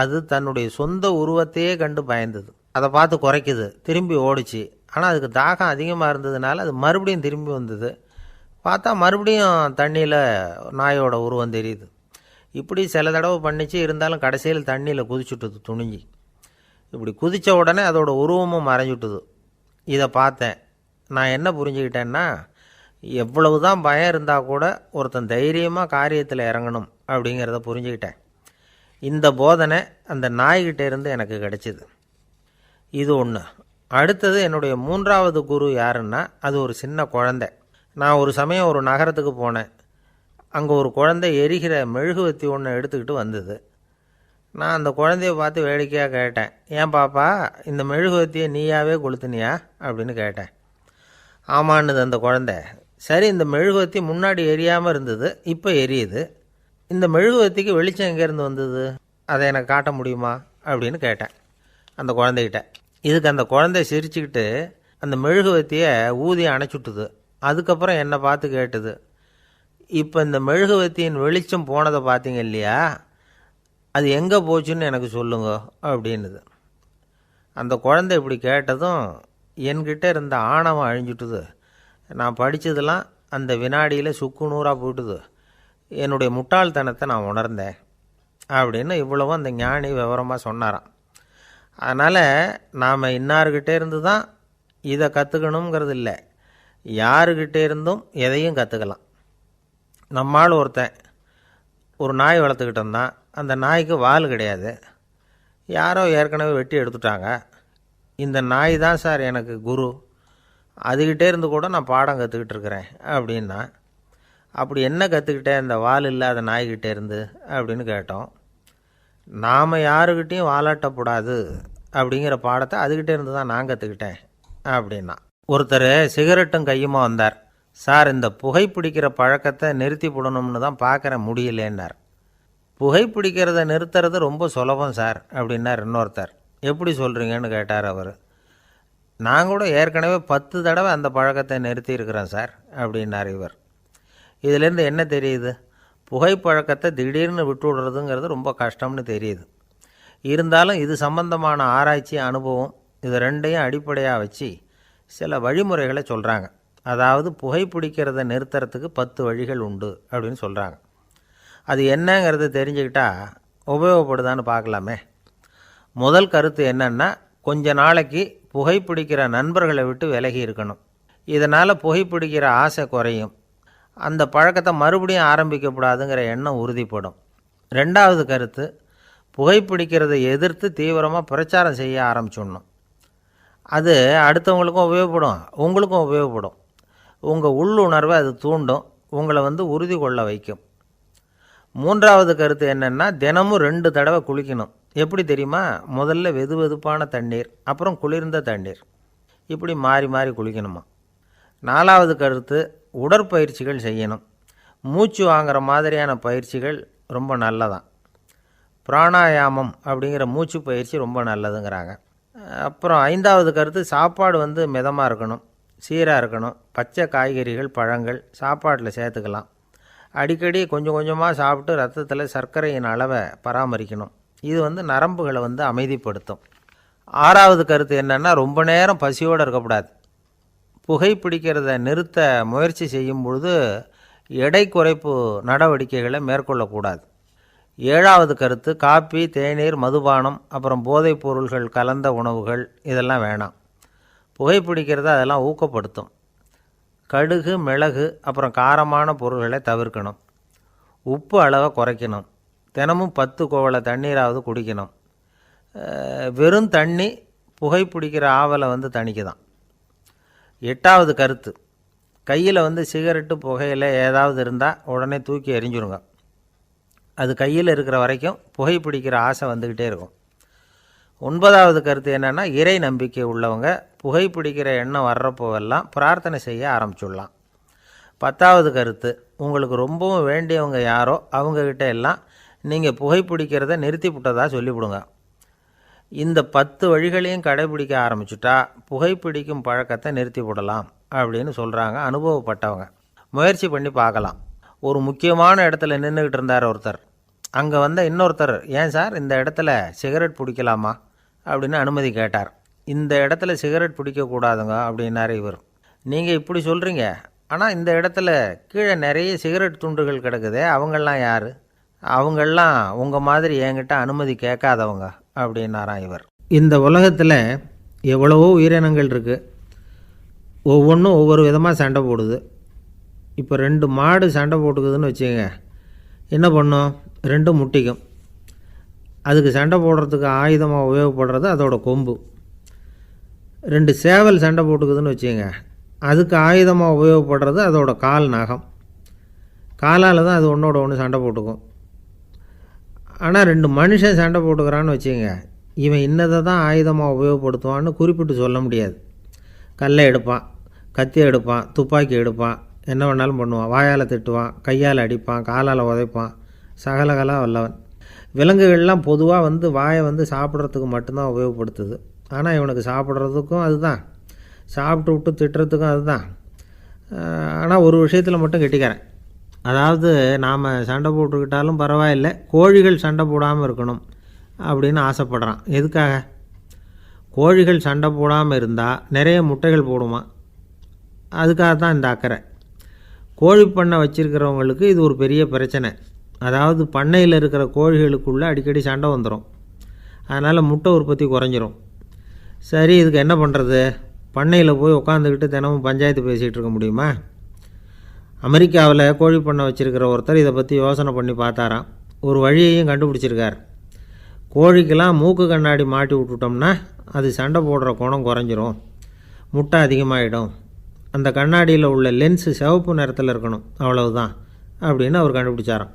அது தன்னுடைய சொந்த உருவத்தையே கண்டு பயந்தது. அதை பார்த்து குறைக்குது, திரும்பி ஓடிச்சு. ஆனால் அதுக்கு தாகம் அதிகமாக இருந்ததுனால அது மறுபடியும் திரும்பி வந்தது. பார்த்தா மறுபடியும் தண்ணியில் நாயோட உருவம் தெரியுது. இப்படி சில தடவை பண்ணிச்சு. இருந்தாலும் கடைசியில் தண்ணியில் குதிச்சுட்டுது துணிஞ்சி. இப்படி குதித்த உடனே அதோட உருவமும் மறைஞ்சுட்டுது. இதை பார்த்தேன். நான் என்ன புரிஞ்சுக்கிட்டேன்னா, எவ்வளவு தான் பயம் இருந்தால் கூட ஒருத்தன் தைரியமாக காரியத்தில் இறங்கணும் அப்படிங்கிறத புரிஞ்சுக்கிட்டேன். இந்த போதனை அந்த நாய்கிட்ட இருந்து எனக்கு கிடைச்சிது. இது ஒன்று. அடுத்தது என்னுடைய 3வது குரு யாருன்னா அது ஒரு சின்ன குழந்தை. நான் ஒரு சமயம் ஒரு நகரத்துக்கு போனேன். அங்கே ஒரு குழந்தை எரிகிற மெழுகுவத்தி ஒன்று எடுத்துக்கிட்டு வந்தது. நான் அந்த குழந்தைய பார்த்து வேடிக்கையாக கேட்டேன், ஏன் பாப்பா, இந்த மெழுகுவத்தியை நீயாவே கொளுத்துனியா அப்படின்னு கேட்டேன். ஆமான்னுது அந்த குழந்தை. சரி, இந்த மெழுகுவத்தி முன்னாடி எரியாமல் இருந்தது, இப்போ எரியுது, இந்த மெழுகுவத்திக்கு வெளிச்சம் எங்கேருந்து வந்தது, அதை எனக்கு காட்ட முடியுமா அப்படின்னு கேட்டேன் அந்த குழந்தைகிட்ட. இதுக்கு அந்த குழந்தை சிரிச்சுக்கிட்டு அந்த மெழுகுவத்தியை ஊதி அணைச்சுட்டுது. அதுக்கப்புறம் என்னை பார்த்து கேட்டுது, இப்போ இந்த மெழுகுவத்தியின் வெளிச்சம் போனதை பார்த்தீங்க இல்லையா, அது எங்கே போச்சுன்னு எனக்கு சொல்லுங்க அப்படின்னுது. அந்த குழந்தை இப்படி கேட்டதும் என்கிட்ட இருந்த ஆணவம் அழிஞ்சுட்டுது. நான் படித்ததெல்லாம் அந்த வினாடியில் சுக்கு நூறாக போயிட்டுது. என்னுடைய முட்டாள்தனத்தை நான் உணர்ந்தேன் அப்படின்னு இவ்வளவும் அந்த ஞானி விவரமாக சொன்னாராம். அதனால் நாம் இன்னார்கிட்டே இருந்து தான் இதை கற்றுக்கணுங்கிறது இல்லை, யாருக்கிட்டே இருந்தும் எதையும் கற்றுக்கலாம். நம்மால் ஒருத்தன் ஒரு நாய் வளர்த்துக்கிட்டு இருந்தான். அந்த நாய்க்கு வால் கிடையாது, யாரோ ஏற்கனவே வெட்டி எடுத்துட்டாங்க. இந்த நாய் தான் சார் எனக்கு குரு, அதுக்கிட்டே இருந்து கூட நான் பாடம் கற்றுக்கிட்டு இருக்கிறேன் அப்படின்னா. அப்படி என்ன கற்றுக்கிட்டேன் அந்த வால் இல்லாத நாய்கிட்டே இருந்து அப்படின்னு கேட்டோம். நாம் யாருக்கிட்டையும் வாலாட்டக்கூடாது அப்படிங்கிற பாடத்தை அதுக்கிட்டே இருந்து தான் நான் கற்றுக்கிட்டேன் அப்படின்னா. ஒருத்தர் சிகரெட்டும் கையுமா வந்தார். சார், இந்த புகைப்பிடிக்கிற பழக்கத்தை நிறுத்தி போடணும்னு தான் பார்க்குறேன், முடியலேன்னார். புகைப்பிடிக்கிறத நிறுத்துறது ரொம்ப சுலபம் சார் அப்படின்னார் இன்னொருத்தர். எப்படி சொல்கிறீங்கன்னு கேட்டார் அவர். நான் கூட ஏற்கனவே 10 தடவை அந்த பழக்கத்தை நிறுத்தி இருக்கிறேன் சார் அப்படின்னார் இவர். இதிலேருந்து என்ன தெரியுது, புகைப்பழக்கத்தை திடீர்னு விட்டு விடுறதுங்கிறது ரொம்ப கஷ்டம்னு தெரியுது. இருந்தாலும் இது சம்பந்தமான ஆராய்ச்சி, அனுபவம், இது ரெண்டையும் அடிப்படையாக வச்சு சில வழிமுறைகளை சொல்கிறாங்க. அதாவது புகைப்பிடிக்கிறத நிறுத்துறதுக்கு 10 வழிகள் உண்டு அப்படின்னு சொல்கிறாங்க. அது என்னங்கிறது தெரிஞ்சுக்கிட்டா உபயோகப்படுதான்னு பார்க்கலாமே. முதல் கருத்து என்னன்னா, கொஞ்ச நாளைக்கு புகைப்பிடிக்கிற நண்பர்களை விட்டு விலகி இருக்கணும். இதனால் புகைப்பிடிக்கிற ஆசை குறையும். அந்த பழக்கத்தை மறுபடியும் ஆரம்பிக்கப்படாதுங்கிற எண்ணம் உறுதிப்படும். ரெண்டாவது கருத்து, புகைப்பிடிக்கிறதை எதிர்த்து தீவிரமாக பிரச்சாரம் செய்ய ஆரம்பிச்சிடணும். அது அடுத்தவங்களுக்கும் உபயோகப்படும், உங்களுக்கும் உபயோகப்படும். உங்கள் உள்ளுணர்வை அது தூண்டும், உங்களை உறுதி கொள்ள வைக்கும். மூன்றாவது கருத்து என்னென்னா, தினமும் 2 தடவை குளிக்கணும். எப்படி தெரியுமா? முதல்ல வெது வெதுப்பான தண்ணீர், அப்புறம் குளிர்ந்த தண்ணீர், இப்படி மாறி மாறி குளிக்கணுமா. நாலாவது கருத்து, உடற்பயிற்சிகள் செய்யணும். மூச்சு வாங்குற மாதிரியான பயிற்சிகள் ரொம்ப நல்லதான். பிராணாயாமம் அப்படிங்கிற மூச்சு பயிற்சி ரொம்ப நல்லதுங்கிறாங்க. அப்புறம் ஐந்தாவது கருத்து, சாப்பாடு மிதமாக இருக்கணும், சீராக இருக்கணும். பச்சை காய்கறிகள், பழங்கள் சாப்பாட்டில் சேர்த்துக்கலாம். அடிக்கடி கொஞ்சம் கொஞ்சமாக சாப்பிட்டு ரத்தத்தில் சர்க்கரையின் அளவை பராமரிக்கணும். இது நரம்புகளை அமைதிப்படுத்தும். ஆறாவது கருத்து என்னென்னா, ரொம்ப நேரம் பசியோடு இருக்கக்கூடாது. புகைப்பிடிக்கிறத நிறுத்த முயற்சி செய்யும் பொழுது எடை குறைப்பு நடவடிக்கைகளை மேற்கொள்ளக்கூடாது. ஏழாவது கருத்து, காப்பி, தேநீர், மதுபானம், அப்புறம் போதைப் பொருள்கள் கலந்த உணவுகள் இதெல்லாம் வேணாம். புகைப்பிடிக்கிறத அதெல்லாம் ஊக்கப்படுத்தும். கடுகு, மிளகு, அப்புறம் காரமான பொருள்களை தவிர்க்கணும். உப்பு அளவை குறைக்கணும். தினமும் 10 குவளை தண்ணீராவது குடிக்கணும். வெறும் தண்ணி புகைப்பிடிக்கிற ஆவலை தணிக்குதான். எட்டாவது கருத்து, கையில் சிகரெட்டு, புகையில ஏதாவது இருந்தால் உடனே தூக்கி எறிஞ்சிருங்க. அது கையில் இருக்கிற வரைக்கும் புகைப்பிடிக்கிற ஆசை வந்துக்கிட்டே இருக்கும். ஒன்பதாவது கருத்து என்னென்னா, இறை நம்பிக்கை உள்ளவங்க புகைப்பிடிக்கிற எண்ணம் வர்றப்போவெல்லாம் பிரார்த்தனை செய்ய ஆரம்பிச்சுடலாம். 10வது கருத்து, உங்களுக்கு ரொம்பவும் வேண்டியவங்க யாரோ அவங்கக்கிட்ட எல்லாம் நீங்கள் புகைப்பிடிக்கிறத நிறுத்தி விட்டதாக சொல்லிவிடுங்க. இந்த 10 வழிகளையும் கடைபிடிக்க ஆரம்பிச்சுட்டா புகைப்பிடிக்கும் பழக்கத்தை நிறுத்தி விடலாம் அப்படின்னு சொல்கிறாங்க அனுபவப்பட்டவங்க. முயற்சி பண்ணி பார்க்கலாம். ஒரு முக்கியமான இடத்துல நின்றுக்கிட்டு இருந்தார் ஒருத்தர். அங்கே இன்னொருத்தர், ஏன் சார் இந்த இடத்துல சிகரெட் பிடிக்கலாமா அப்படின்னு அனுமதி கேட்டார். இந்த இடத்துல சிகரெட் பிடிக்கக்கூடாதுங்க அப்படின்னாரு இவர். நீங்கள் இப்படி சொல்கிறீங்க, ஆனால் இந்த இடத்துல கீழே நிறைய சிகரெட் துண்டுகள் கிடக்குதே, அவங்கெல்லாம் யார்? அவங்கெல்லாம் உங்கள் மாதிரி என்கிட்ட அனுமதி கேட்காதவங்க அப்படின்னாராம் இவர். இந்த உலகத்தில் எவ்வளவோ உயிரினங்கள் இருக்குது, ஒவ்வொன்றும் ஒவ்வொரு விதமாக சண்டை போடுது. இப்போ 2 மாடு சண்டை போட்டுக்குதுன்னு வச்சுக்கோங்க, என்ன பண்ணும்? 2 முட்டிக்கும். அதுக்கு சண்டை போடுறதுக்கு ஆயுதமாக உபயோகப்படுறது அதோட கொம்பு. 2 சேவல் சண்டை போட்டுக்குதுன்னு வச்சுக்கோங்க, அதுக்கு ஆயுதமாக உபயோகப்படுறது அதோட கால் நகம். காலால் தான் அது ஒன்றோட ஒன்று சண்டை போட்டுக்கும். ஆனால் 2 மனுஷன் சண்டை போட்டுக்கிறான்னு வச்சுக்கோங்க, இவன் இன்னதை தான் ஆயுதமாக உபயோகப்படுத்துவான்னு குறிப்பிட்டு சொல்ல முடியாது. கல்லை எடுப்பான், கத்தி எடுப்பான், துப்பாக்கி எடுப்பான், என்ன வேணாலும் பண்ணுவான். வாயால் திட்டுவான், கையால் அடிப்பான், காலால் உதைப்பான், சகலகலா வல்லவன். விலங்குகள்லாம் பொதுவாக வாயை சாப்பிட்றதுக்கு மட்டும்தான் உபயோகப்படுத்துது. ஆனால் இவனுக்கு சாப்பிட்றதுக்கும் அதுதான், சாப்பிட்டு விட்டு திட்டுறதுக்கும் அதுதான். ஆனால் ஒரு விஷயத்தில் மட்டும் கெட்டிக்கிறேன். அதாவது நாம் சண்டை போட்டுக்கிட்டாலும் பரவாயில்லை, கோழிகள் சண்டை போடாமல் இருக்கணும் அப்படின்னு ஆசைப்படுறான். எதுக்காக? கோழிகள் சண்டை போடாமல் இருந்தால் நிறைய முட்டைகள் போடுமா, அதுக்காக தான் இந்த அக்கறை. கோழி பண்ணை வச்சுருக்கிறவங்களுக்கு இது ஒரு பெரிய பிரச்சனை. அதாவது பண்ணையில் இருக்கிற கோழிகளுக்குள்ளே அடிக்கடி சண்டை வந்துடும், அதனால் முட்டை உற்பத்தி குறைஞ்சிரும். சரி, இதுக்கு என்ன பண்ணுறது? பண்ணையில் போய் உட்காந்துக்கிட்டு தினமும் பஞ்சாயத்து பேசிகிட்டு இருக்க முடியுமா? அமெரிக்காவில் கோழி பண்ணை வச்சுருக்கிற ஒருத்தர் இதை பற்றி யோசனை பண்ணி பார்த்தாராம். ஒரு வழியையும் கண்டுபிடிச்சிருக்கார். கோழிக்கெல்லாம் மூக்கு கண்ணாடி மாட்டி விட்டுட்டோம்னா அது சண்டை போடுற குணம் குறைஞ்சிரும், முட்டை அதிகமாகிடும். அந்த கண்ணாடியில் உள்ள லென்ஸு சிவப்பு நிறத்தில் இருக்கணும், அவ்வளவுதான் அப்படின்னு அவர் கண்டுபிடிச்சாராம்.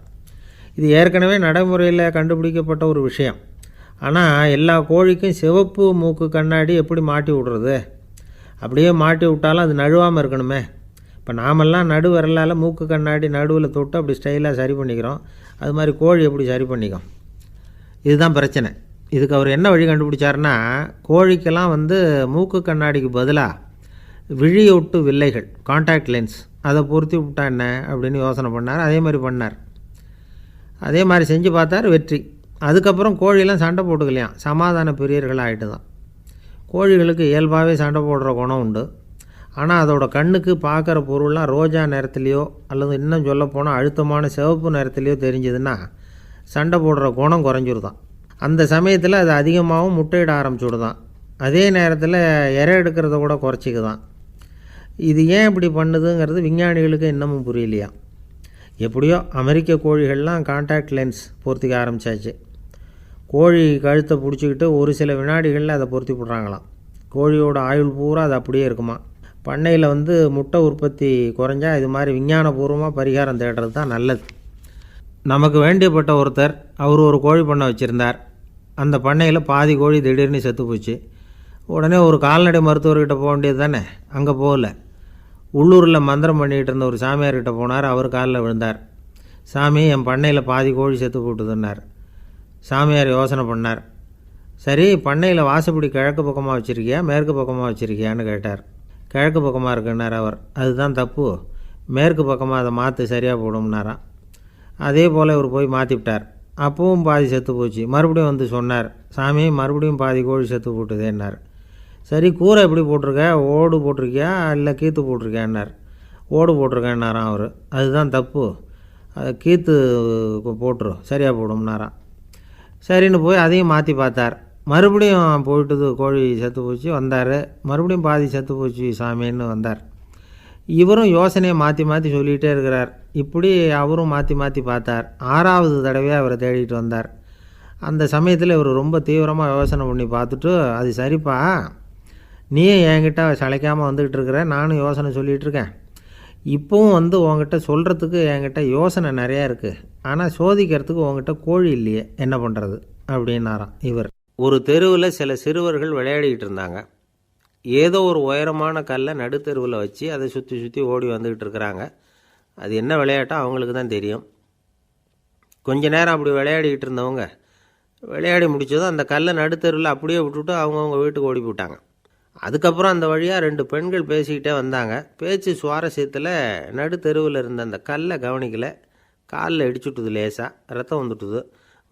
இது ஏற்கனவே நடைமுறையில் கண்டுபிடிக்கப்பட்ட ஒரு விஷயம். ஆனால் எல்லா கோழிக்கும் சிவப்பு மூக்கு கண்ணாடி எப்படி மாட்டி விடுறது? அப்படியே மாட்டி விட்டாலும் அது நழுவாமல் இருக்கணுமே. இப்போ நாமெல்லாம் நடு விரலால் மூக்கு கண்ணாடி நடுவில் தொட்டு அப்படி ஸ்டைலாக சரி பண்ணிக்கிறோம், அது மாதிரி கோழி எப்படி சரி பண்ணிக்கும்? இதுதான் பிரச்சனை. இதுக்கு அவர் என்ன வழி கண்டுபிடிச்சாருன்னா, கோழிக்கெல்லாம் மூக்கு கண்ணாடிக்கு பதிலாக விழியொட்டு வில்லைகள், காண்டாக்ட் லென்ஸ், அதை பொருத்தி விட்டா என்ன அப்படின்னு யோசனை பண்ணார். அதே மாதிரி பண்ணார். அதே மாதிரி செஞ்சு பார்த்தார், வெற்றி. அதுக்கப்புறம் கோழியெல்லாம் சண்டை போட்டுக்கலையாம், சமாதான பிரியர்கள் ஆகிட்டு தான். கோழிகளுக்கு இயல்பாகவே சண்டை போடுற குணம் உண்டு. ஆனால் அதோட கண்ணுக்கு பார்க்குற பொருள்லாம் ரோஜா நிறத்துலையோ அல்லது இன்னும் சொல்லப்போனால் அழுத்தமான சிவப்பு நிறத்துலையோ தெரிஞ்சதுன்னா சண்டை போடுற குணம் குறைஞ்சிருதான். அந்த சமயத்தில் அது அதிகமாகவும் முட்டையிட ஆரம்பிச்சுடுதான். அதே நேரத்தில் இறை எடுக்கிறத கூட குறைச்சிக்குதான். இது ஏன் இப்படி பண்ணுதுங்கிறது விஞ்ஞானிகளுக்கு இன்னமும் புரியலையா. எப்படியோ அமெரிக்க கோழிகள்லாம் கான்டாக்ட் லென்ஸ் பொருத்திக்க ஆரம்பித்தாச்சு. கோழி கழுத்தை பிடிச்சிக்கிட்டு ஒரு சில வினாடிகளில் அதை பொருத்தி விட்றாங்களாம். கோழியோட ஆயுள் பூரா அது அப்படியே இருக்குமா. பண்ணையில் முட்டை உற்பத்தி குறைஞ்சா இது மாதிரி விஞ்ஞானபூர்வமாக பரிகாரம் தேடுறது தான் நல்லது. நமக்கு வேண்டியப்பட்ட ஒருத்தர் அவர் ஒரு கோழி பண்ணை வச்சுருந்தார். அந்த பண்ணையில் பாதி கோழி திடீர்னு செத்து போச்சு. உடனே ஒரு கால்நடை மருத்துவர்கிட்ட போக வேண்டியது தானே. அங்கே போகல. உள்ளூரில் மந்திரம் பண்ணிகிட்டு இருந்த ஒரு சாமியார்கிட்ட போனார். அவர் காலில் விழுந்தார். சாமி, என் பண்ணையில் பாதி கோழி செத்து போட்டுதுன்னார். சாமியார் யோசனை பண்ணார். சரி, பண்ணையில் வாசப்படி கிழக்கு பக்கமாக வச்சுருக்கியா மேற்கு பக்கமாக வச்சுருக்கியான்னு கேட்டார். கிழக்கு பக்கமாக இருக்குன்னார் அவர். அதுதான் தப்பு, மேற்கு பக்கமாக அதை மாற்று, சரியாக போடும்னாராம். அதே போல் இவர் போய் மாற்றிவிட்டார். அப்பவும் பாதி செத்து போச்சு. மறுபடியும் சொன்னார், சாமி மறுபடியும் பாதி கோழி செத்து போட்டுதேன்னார். சரி, கூரை எப்படி போட்டிருக்க, ஓடு போட்டிருக்கியா இல்லை கீத்து போட்டிருக்கியான்னார். ஓடு போட்டிருக்கேன்னாராம் அவர். அதுதான் தப்பு, அதை கீத்து போட்டுரு, சரியாக போடும்னாராம். சரின்னு போய் அதையும் மாற்றி பார்த்தார். மறுபடியும் போயிட்டுது, கோழி செத்து போச்சு. வந்தார். மறுபடியும் பாதி செத்து போச்சு சாமின்னு வந்தார். இவரும் யோசனையை மாற்றி மாற்றி சொல்லிகிட்டே இருக்கிறார். இப்படி அவரும் மாற்றி மாற்றி பார்த்தார். 6வது தடவையாக அவரை தேடிட்டு வந்தார். அந்த சமயத்தில் இவர் ரொம்ப தீவிரமாக யோசனை பண்ணி பார்த்துட்டு, அது சரிப்பா, நீயும் என்கிட்ட சளைக்காமல் வந்துக்கிட்டு இருக்கிற, நானும் யோசனை சொல்லிகிட்டு இருக்கேன். இப்போவும் உங்ககிட்ட சொல்கிறதுக்கு என்கிட்ட யோசனை நிறையா இருக்குது. ஆனால் சோதிக்கிறதுக்கு உங்ககிட்ட கோழி இல்லையே, என்ன பண்ணுறது அப்படின்னாராம் இவர். ஒரு தெருவில் சில சிறுவர்கள் விளையாடிக்கிட்டு இருந்தாங்க. ஏதோ ஒரு உயரமான கல்லை நடுத்தெருவில் வச்சு அதை சுற்றி சுற்றி ஓடி வந்துக்கிட்டு இருக்கிறாங்க. அது என்ன விளையாட்டோ அவங்களுக்கு தான் தெரியும். கொஞ்ச நேரம் அப்படி விளையாடிக்கிட்டு இருந்தவங்க விளையாடி முடித்ததும் அந்த கல்லை நடுத்தெருவில் அப்படியே விட்டுவிட்டு அவங்கவுங்க வீட்டுக்கு ஓடி போட்டாங்க. அதுக்கப்புறம் அந்த வழியாக 2 பெண்கள் பேசிக்கிட்டே வந்தாங்க. பேச்சு சுவாரஸ்யத்தில் நடுத்தெருவில் இருந்த அந்த கல்லை கவனிக்கலை. காலில் இடிச்சுட்டுது, லேசாக ரத்தம் வந்துட்டுது,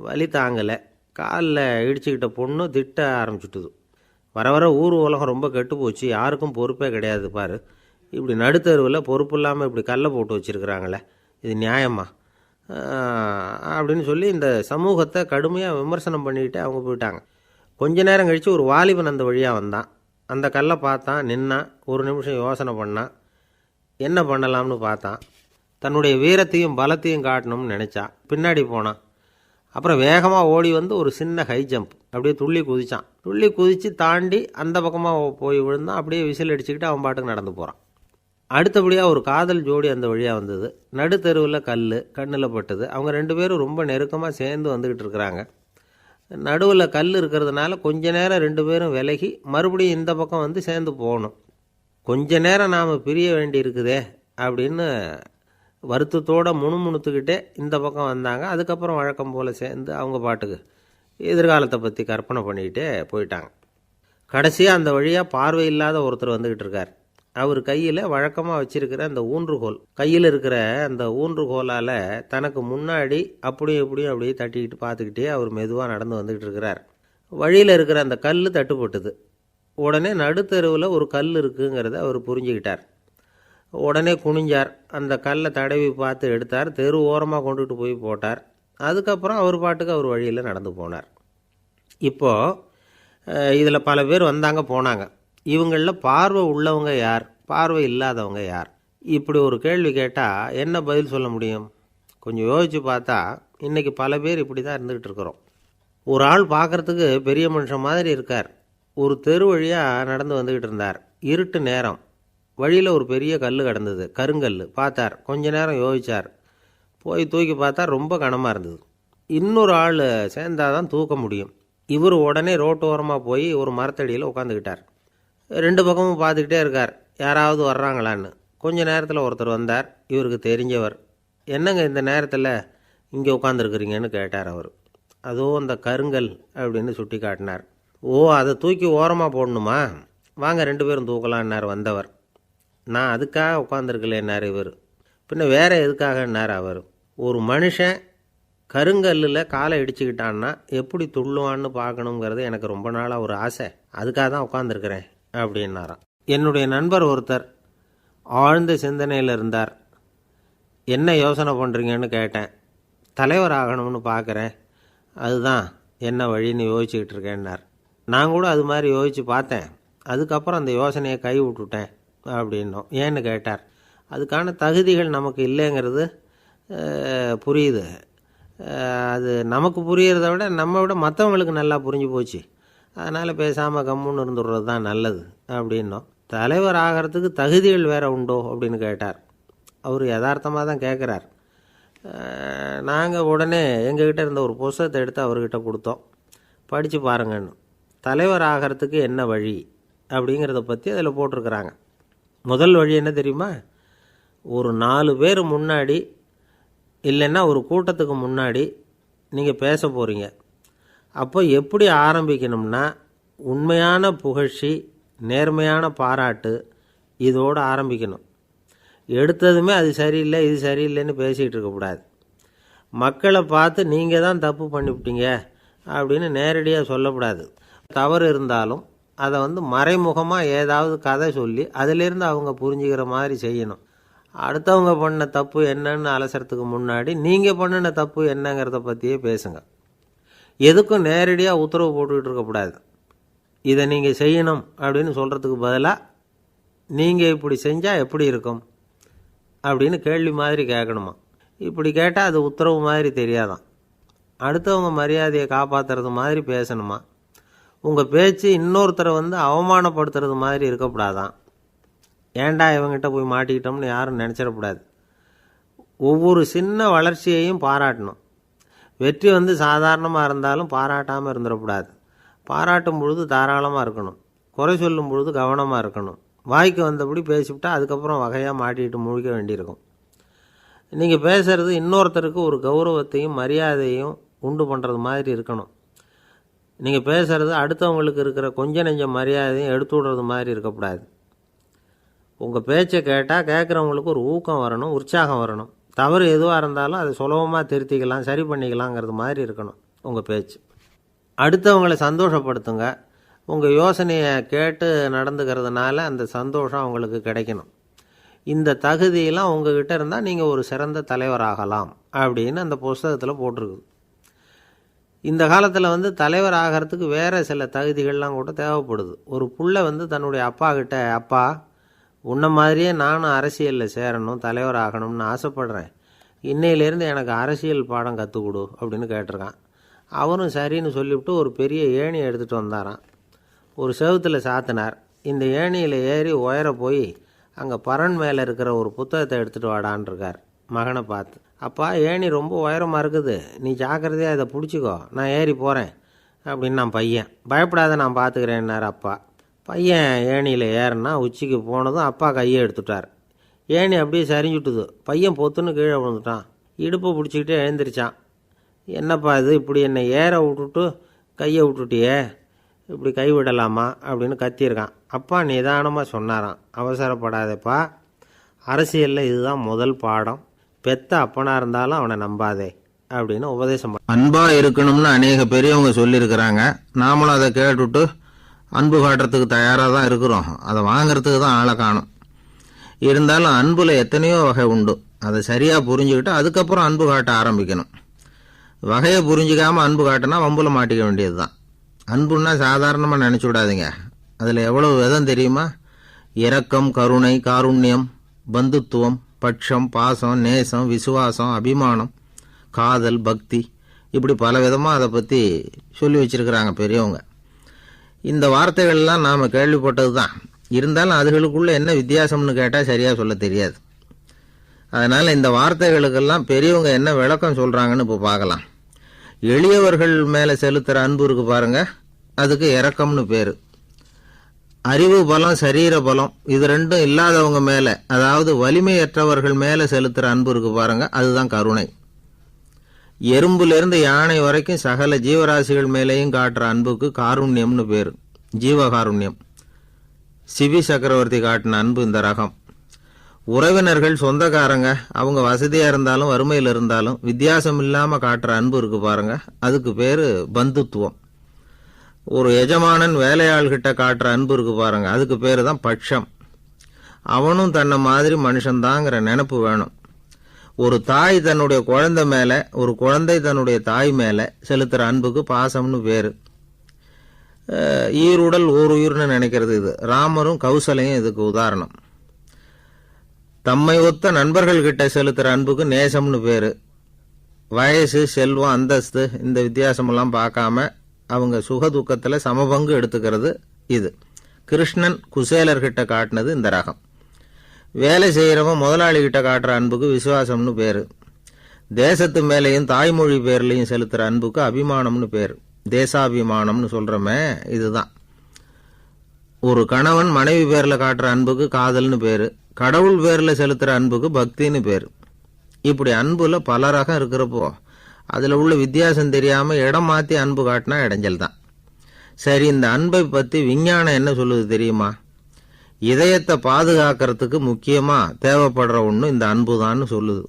வலி தாங்கலை. காலில் இடிச்சுக்கிட்ட பொண்ணு திட்ட ஆரம்பிச்சுட்டுது. வர வர ஊர் உலகம் ரொம்ப கெட்டு போச்சு, யாருக்கும் பொறுப்பே கிடையாது பாரு, இப்படி நடுத்தருவில் பொறுப்பு இல்லாமல் இப்படி கல்லை போட்டு வச்சுருக்குறாங்களே, இது நியாயமா அப்படின்னு சொல்லி இந்த சமூகத்தை கடுமையாக விமர்சனம் பண்ணிக்கிட்டே அவங்க போயிட்டாங்க. கொஞ்ச நேரம் கழித்து ஒரு வாலிபன் அந்த வழியாக வந்தான். அந்த கல்லை பார்த்தான், நின்னான். ஒரு நிமிஷம் யோசனை பண்ணான். என்ன பண்ணலாம்னு பார்த்தான். தன்னுடைய வீரத்தையும் பலத்தையும் காட்டணும்னு நினச்சான். பின்னாடி போனான். அப்புறம் வேகமாக ஓடி ஒரு சின்ன ஹை ஜம்ப், அப்படியே துள்ளி குதித்தான். துள்ளி குதித்து தாண்டி அந்த பக்கமாக போய் விழுந்தான். அப்படியே விசில் அடிச்சுக்கிட்டு அவன் பாட்டுக்கு நடந்து போகிறான். அடுத்தபடியாக ஒரு காதல் ஜோடி அந்த வழியாக வந்தது. நடுத்தெருவில் கல் கண்ணில் பட்டது. அவங்க 2 பேரும் ரொம்ப நெருக்கமாக சேர்ந்து வந்துக்கிட்டு இருக்கிறாங்க. நடுவில் கல் இருக்கிறதுனால கொஞ்ச நேரம் 2 பேரும் விலகி மறுபடியும் இந்த பக்கம் சேர்ந்து போகணும். கொஞ்ச நேரம் நாம் பிரிய வேண்டி இருக்குதே அப்படின்னு வருத்தத்தோடு முணுமுணுத்துக்கிட்டே இந்த பக்கம் வந்தாங்க. அதுக்கப்புறம் வழக்கம் போல் சேர்ந்து அவங்க பாட்டுக்கு எதிர்காலத்தை பற்றி கற்பனை பண்ணிக்கிட்டே போயிட்டாங்க. கடைசியாக அந்த வழியாக பார்வை இல்லாத ஒருத்தர் வந்துக்கிட்டு இருக்கார். அவர் கையில் வழக்கமாக வச்சிருக்கிற அந்த ஊன்றுகோல், கையில் இருக்கிற அந்த ஊன்றுகோலால் தனக்கு முன்னாடி அப்படியும் இப்படியும் அப்படியே தட்டிக்கிட்டு பார்த்துக்கிட்டே அவர் மெதுவாக நடந்து வந்துக்கிட்டு இருக்கிறார். வழியில் இருக்கிற அந்த கல் தட்டுப்பட்டுது. உடனே நடுத்தெருவில் ஒரு கல் இருக்குங்கிறத அவர் புரிஞ்சுக்கிட்டார். உடனே குனிஞ்சார். அந்த கல்லை தடவி பார்த்து எடுத்தார். தெரு ஓரமாக கொண்டுட்டு போய் போட்டார். அதுக்கப்புறம் அவர் பாட்டுக்கு அவர் வழியில் நடந்து போனார். இப்போது இதில் பல பேர் வந்தாங்க போனாங்க. இவங்களில் பார்வை உள்ளவங்க யார், பார்வை இல்லாதவங்க யார்? இப்படி ஒரு கேள்வி கேட்டால் என்ன பதில் சொல்ல முடியும்? கொஞ்சம் யோசித்து பார்த்தா இன்றைக்கி பல பேர் இப்படி தான் இருந்துக்கிட்டு இருக்கிறோம். ஒரு ஆள் பார்க்குறதுக்கு பெரிய மனுஷன் மாதிரி இருக்கார். ஒரு தெரு வழியாக நடந்து வந்துக்கிட்டு இருந்தார். இருட்டு நேரம். வழியில் ஒரு பெரிய கல் கிடந்தது, கருங்கல். பார்த்தார். கொஞ்ச நேரம் யோசித்தார். போய் தூக்கி பார்த்தா ரொம்ப கனமாக இருந்தது. இன்னொரு ஆள் சேர்ந்தாதான் தூக்க முடியும். இவர் உடனே ரோட்டோரமாக போய் ஒரு மரத்தடியில் உட்காந்துக்கிட்டார். 2 பக்கமும் பார்த்துக்கிட்டே இருக்கார், யாராவது வர்றாங்களான்னு. கொஞ்ச நேரத்தில் ஒருத்தர் வந்தார். இவருக்கு தெரிஞ்சவர். என்னங்க இந்த நேரத்தில் இங்கே உட்காந்துருக்குறீங்கன்னு கேட்டார் அவர். அதோ அந்த கருங்கல் அப்படின்னு சுட்டி காட்டினார். ஓ, அதை தூக்கி ஓரமாக போடணுமா? வாங்க 2 பேரும் தூக்கலான்னார் வந்தவர். நான் அதுக்காக உட்காந்துருக்கலேன்னார் இவர். பின்ன வேற எதுக்காகன்னார் அவர். ஒரு மனுஷன் கருங்கல்லில் காலை இடிச்சுக்கிட்டான்னா எப்படி துள்ளுவான்னு பார்க்கணுங்கிறது எனக்கு ரொம்ப நாளாக ஒரு ஆசை. அதுக்காக தான் உட்காந்துருக்கிறேன் அப்படின்னாராம். என்னுடைய நண்பர் ஒருத்தர் ஆழ்ந்த சிந்தனையில் இருந்தார். என்ன யோசனை பண்ணுறீங்கன்னு கேட்டேன். தலைவர் ஆகணும்னு பார்க்குறேன், அதுதான் என்ன வழின்னு யோசிச்சுக்கிட்டு இருக்கேன்னார். நான் கூட அது மாதிரி யோசித்து பார்த்தேன். அதுக்கப்புறம் அந்த யோசனையை கை விட்டுட்டேன் அப்படின்னோம். ஏன்னு கேட்டார். அதுக்கான தகுதிகள் நமக்கு இல்லைங்கிறது புரியுது. அது நமக்கு புரியறத விட நம்ம விட மற்றவங்களுக்கு நல்லா புரிஞ்சு போச்சு. அதனால் பேசாமல் கம்முன்னு இருந்துடுறது தான் நல்லது அப்படின்னோம். தலைவர் ஆகிறதுக்கு தகுதிகள் வேறு உண்டோ அப்படின்னு கேட்டார். அவர் யதார்த்தமாக தான் கேட்குறார். நாங்கள் உடனே எங்ககிட்ட இருந்த ஒரு புஸ்தகத்தை எடுத்து அவர்கிட்ட கொடுத்தோம். படித்து பாருங்கன்னு. தலைவர் ஆகிறதுக்கு என்ன வழி அப்படிங்கிறத பற்றி அதில் போட்டிருக்கிறாங்க. முதல் வழி என்ன தெரியுமா? ஒரு 4 பேர் முன்னாடி இல்லைன்னா ஒரு கூட்டத்துக்கு முன்னாடி நீங்கள் பேச போகிறீங்க. அப்போ எப்படி ஆரம்பிக்கணும்னா, உண்மையான புகழ்ச்சி, நேர்மையான பாராட்டு, இதோடு ஆரம்பிக்கணும். எடுத்ததுமே அது சரியில்லை இது சரியில்லைன்னு பேசிகிட்டு இருக்கக்கூடாது. மக்களை பார்த்து நீங்கள் தான் தப்பு பண்ணிவிட்டீங்க அப்படின்னு நேரடியாக சொல்லக்கூடாது. தவறு இருந்தாலும் அதை மறைமுகமாக ஏதாவது கதை சொல்லி அதிலேருந்து அவங்க புரிஞ்சுக்கிற மாதிரி செய்யணும். அடுத்தவங்க பண்ண தப்பு என்னன்னு அலசறதுக்கு முன்னாடி நீங்கள் பண்ணின தப்பு என்னங்கிறத பற்றியே பேசுங்க. எதுக்கும் நேரடியாக உத்தரவு போட்டுக்கிட்டு இருக்கக்கூடாது. இதை நீங்கள் செய்யணும் அப்படின்னு சொல்கிறதுக்கு பதிலாக நீங்கள் இப்படி செஞ்சால் எப்படி இருக்கும் அப்படின்னு கேள்வி மாதிரி கேட்கணுமா. இப்படி கேட்டால் அது உத்தரவு மாதிரி தெரியாதான். அடுத்தவங்க மரியாதையை காப்பாற்றுறது மாதிரி பேசணுமா. உங்கள் பேச்சு இன்னொருத்தரை அவமானப்படுத்துறது மாதிரி இருக்கக்கூடாதான். ஏண்டா இவங்கிட்ட போய் மாட்டிக்கிட்டோம்னு யாரும் நினச்சிடக்கூடாது. ஒவ்வொரு சின்ன வளர்ச்சியையும் பாராட்டணும். வெற்றி சாதாரணமாக இருந்தாலும் பாராட்டாமல் இருந்துடக்கூடாது. பாராட்டும் பொழுது தாராளமாக இருக்கணும். குறை சொல்லும் பொழுது கவனமாக இருக்கணும். வாய்க்கு வந்தபடி பேசிவிட்டா அதுக்கப்புறம் வகையாக மாட்டிக்கிட்டு முழிக்க வேண்டியிருக்கும். நீங்கள் பேசுகிறது இன்னொருத்தருக்கு ஒரு கௌரவத்தையும் மரியாதையும் உண்டு பண்ணுறது மாதிரி இருக்கணும். நீங்கள் பேசுகிறது அடுத்தவங்களுக்கு இருக்கிற கொஞ்ச நெஞ்ச மரியாதையும் எடுத்து விடுறது மாதிரி இருக்கக்கூடாது. உங்கள் பேச்சை கேட்டால் கேட்குறவங்களுக்கு ஒரு ஊக்கம் வரணும், உற்சாகம் வரணும். தவறு எதுவாக இருந்தாலும் அதை சுலபமாக திருத்திக்கலாம், சரி பண்ணிக்கலாங்கிறது மாதிரி இருக்கணும் உங்கள் பேச்சு. அடுத்தவங்களை சந்தோஷப்படுத்துங்க. உங்கள் யோசனையை கேட்டு நடந்துக்கிறதுனால அந்த சந்தோஷம் அவங்களுக்கு கிடைக்கணும். இந்த தகுதியெல்லாம் உங்ககிட்ட இருந்தால் நீங்கள் ஒரு சிறந்த தலைவராகலாம் அப்படின்னு அந்த புஸ்தகத்தில் போட்டிருக்குது. இந்த காலத்தில் தலைவர் ஆகிறதுக்கு வேறு சில தகுதிகள்லாம் கூட தேவைப்படுது. ஒரு புள்ள தன்னுடைய அப்பா கிட்ட, அப்பா உன்ன மாதிரியே நானும் அரசியலில் சேரணும், தலைவர் ஆகணும்னு ஆசைப்படுறேன், இன்னையிலேருந்து எனக்கு அரசியல் பாடம் கற்றுக் கொடு அப்படின்னு கேட்டிருக்கான். அவரும் சரின்னு சொல்லிவிட்டு ஒரு பெரிய ஏணியை எடுத்துகிட்டு வந்தாராம். ஒரு செவுத்தில் சாத்தினார். இந்த ஏணியில் ஏறி உயர போய் அங்கே பரன் மேலே இருக்கிற ஒரு புத்தகத்தை எடுத்துகிட்டு வாடான் இருக்கார். மகனை பார்த்து, அப்பா ஏணி ரொம்ப உயரமாக இருக்குது, நீ ஜாக்கிரதையாக இதை பிடிச்சிக்கோ, நான் ஏறி போகிறேன் அப்படின்னு நான் பையன். பயப்படாத, நான் பார்த்துக்கிறேன்னார் அப்பா. பையன் ஏணியில் ஏறினா உச்சிக்கு போனதும் அப்பா கையை எடுத்துட்டார். ஏணி அப்படியே சரிஞ்சுட்டுது. பையன் பொத்துன்னு கீழே விழுந்துட்டான். இடுப்பை பிடிச்சிக்கிட்டே எழுந்திரிச்சான். என்னப்பா இது, இப்படி என்னை ஏற விட்டுட்டு கையை விட்டுட்டியே, இப்படி கை விடலாமா அப்படின்னு கத்தியிருக்கான். அப்பா நிதானமாக சொன்னாராம், அவசரப்படாதேப்பா, அரசியலில் இதுதான் முதல் பாடம், பெத்த அப்பனாக இருந்தாலும் அவனை நம்பாதே அப்படின்னு உபதேசம். அன்பாக இருக்கணும்னு அநேக பெரியவங்க சொல்லியிருக்கிறாங்க. நாமளும் அதை கேட்டுவிட்டு அன்பு காட்டுறதுக்கு தயாராக தான் இருக்கிறோம். அதை வாங்கிறதுக்கு தான் ஆளை காணும். இருந்தாலும் அன்பில் எத்தனையோ வகை உண்டு. அதை சரியாக புரிஞ்சுக்கிட்டு அதுக்கப்புறம் அன்பு காட்ட ஆரம்பிக்கணும். வகையை புரிஞ்சிக்காமல் அன்பு காட்டினா வம்புல மாட்டிக்க வேண்டியது தான். அன்புன்னா சாதாரணமாக நினச்சி விடாதீங்க. அதில் எவ்வளவு விதம் தெரியுமா? இரக்கம், கருணை, காருண்யம், பந்துத்துவம், பட்சம், பாசம், நேசம், விசுவாசம், அபிமானம், காதல், பக்தி, இப்படி பல விதமாக அதை பற்றி சொல்லி வச்சிருக்கிறாங்க பெரியவங்க. இந்த வார்த்தைகள்லாம் நாம் கேள்விப்பட்டது தான். இருந்தாலும் அதுகளுக்குள்ளே என்ன வித்தியாசம்னு கேட்டால் சரியாக சொல்ல தெரியாது. அதனால் இந்த வார்த்தைகளுக்கெல்லாம் பெரியவங்க என்ன விளக்கம் சொல்கிறாங்கன்னு இப்போ பார்க்கலாம். எளியவர்கள் மேலே செலுத்துகிற அன்பு இருக்கு பாருங்க, அதுக்கு இரக்கம்னு பேர். அறிவு பலம், சரீர பலம், இது ரெண்டும் இல்லாதவங்க மேலே, அதாவது வலிமையற்றவர்கள் மேலே செலுத்துகிற அன்பு இருக்கு பாருங்க, அதுதான் கருணை. எறும்புலேருந்து யானை வரைக்கும் சகல ஜீவராசிகள் மேலேயும் காட்டுற அன்புக்கு காருண்யம்னு பேர், ஜீவகாருண்யம். சிவி சக்கரவர்த்தி காட்டின அன்பு இந்த ரகம். உறவினர்கள், சொந்தக்காரங்க, அவங்க வசதியாக இருந்தாலும் வறுமையில் இருந்தாலும் வித்தியாசம் இல்லாமல் காட்டுற அன்பு இருக்கு பாருங்க, அதுக்கு பேர் பந்துத்துவம். ஒரு எஜமானன் வேலையாள்கிட்ட காட்டுற அன்பு இருக்கு பாருங்க, அதுக்கு பேர் தான் பட்சம். அவனும் தன்னை மாதிரி மனுஷன்தாங்கிற நினப்பு வேணும். ஒரு தாய் தன்னுடைய குழந்தை மேலே, ஒரு குழந்தை தன்னுடைய தாய் மேலே செலுத்துகிற அன்புக்கு பாசம்னு பேர். ஈருடல் ஓர் உயிர்னு நினைக்கிறது இது. ராமரும் கௌசலையும் இதுக்கு உதாரணம். தம்மை ஒத்த நண்பர்கள்கிட்ட செலுத்துகிற அன்புக்கு நேசம்னு பேர். வயசு, செல்வம், அந்தஸ்து இந்த வித்தியாசமெல்லாம் பார்க்காம அவங்க சுக துக்கத்தில் சமபங்கு எடுத்துக்கிறது இது. கிருஷ்ணன் குசேலர்கிட்ட காட்டினது இந்த ரகம். வேலை செய்கிறவன் முதலாளிகிட்ட காட்டுற அன்புக்கு விசுவாசம்னு பேர். தேசத்து மேலேயும் தாய்மொழி பேர்லையும் செலுத்துகிற அன்புக்கு அபிமானம்னு பேர். தேசாபிமானம்னு சொல்கிறோமே இதுதான். ஒரு கணவன் மனைவி பேரில் காட்டுற அன்புக்கு காதல்னு பேர். கடவுள் பேரில் செலுத்துகிற அன்புக்கு பக்தின்னு பேர். இப்படி அன்புல பல ரகம் இருக்கிறப்போ அதில் உள்ள வித்தியாசம் தெரியாமல் இடம் மாற்றி அன்பு காட்டினா இடைஞ்சல் தான். சரி, இந்த அன்பை பற்றி விஞ்ஞானம் என்ன சொல்லுது தெரியுமா? இதயத்தை பாதுகாக்கிறதுக்கு முக்கியமாக தேவைப்படுற ஒன்று இந்த அன்பு தான்னு சொல்லுது.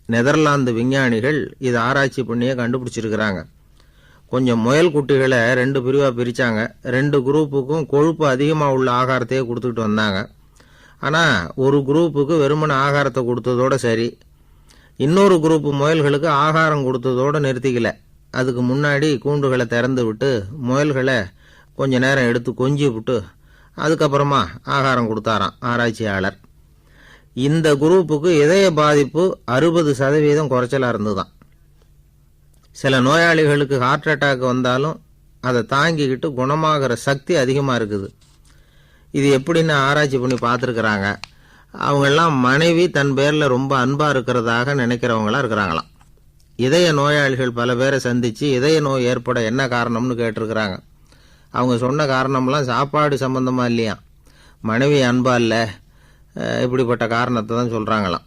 நெதர்லாந்து விஞ்ஞானிகள் இதை ஆராய்ச்சி பண்ணியே கண்டுபிடிச்சிருக்கிறாங்க. கொஞ்சம் முயல் குட்டிகளை 2 பிரிவாக பிரித்தாங்க. 2 குரூப்புக்கும் கொழுப்பு அதிகமாக உள்ள ஆகாரத்தையே கொடுத்துக்கிட்டு வந்தாங்க. ஆனால் ஒரு குரூப்புக்கு வெறுமன ஆகாரத்தை கொடுத்ததோட சரி, இன்னொரு குரூப்பு முயல்களுக்கு ஆகாரம் கொடுத்ததோடு நிறுத்திக்கல. அதுக்கு முன்னாடி கூண்டுகளை திறந்து விட்டு முயல்களை கொஞ்ச நேரம் எடுத்து கொஞ்சி விட்டு அதுக்கப்புறமா ஆகாரம் கொடுத்தாராம் ஆராய்ச்சியாளர். இந்த குரூப்புக்கு இதய பாதிப்பு 60% குறைச்சலாக இருந்துதான். சில நோயாளிகளுக்கு ஹார்ட் அட்டாக் வந்தாலும் அதை தாங்கிக்கிட்டு குணமாகிற சக்தி அதிகமாக இருக்குது. இது எப்படின்னு ஆராய்ச்சி பண்ணி பார்த்துருக்குறாங்க. அவங்கெல்லாம் மனைவி தன் பேரில் ரொம்ப அன்பாக இருக்கிறதாக நினைக்கிறவங்களாம் இருக்கிறாங்களாம். இதய நோயாளிகள் பல பேரை சந்தித்து இதய நோய் ஏற்பட என்ன காரணம்னு கேட்டிருக்கிறாங்க. அவங்க சொன்ன காரணம்லாம் சாப்பாடு சம்பந்தமாக இல்லையா, மனைவி அன்பா இல்லை, இப்படிப்பட்ட காரணத்தை தான் சொல்கிறாங்களாம்.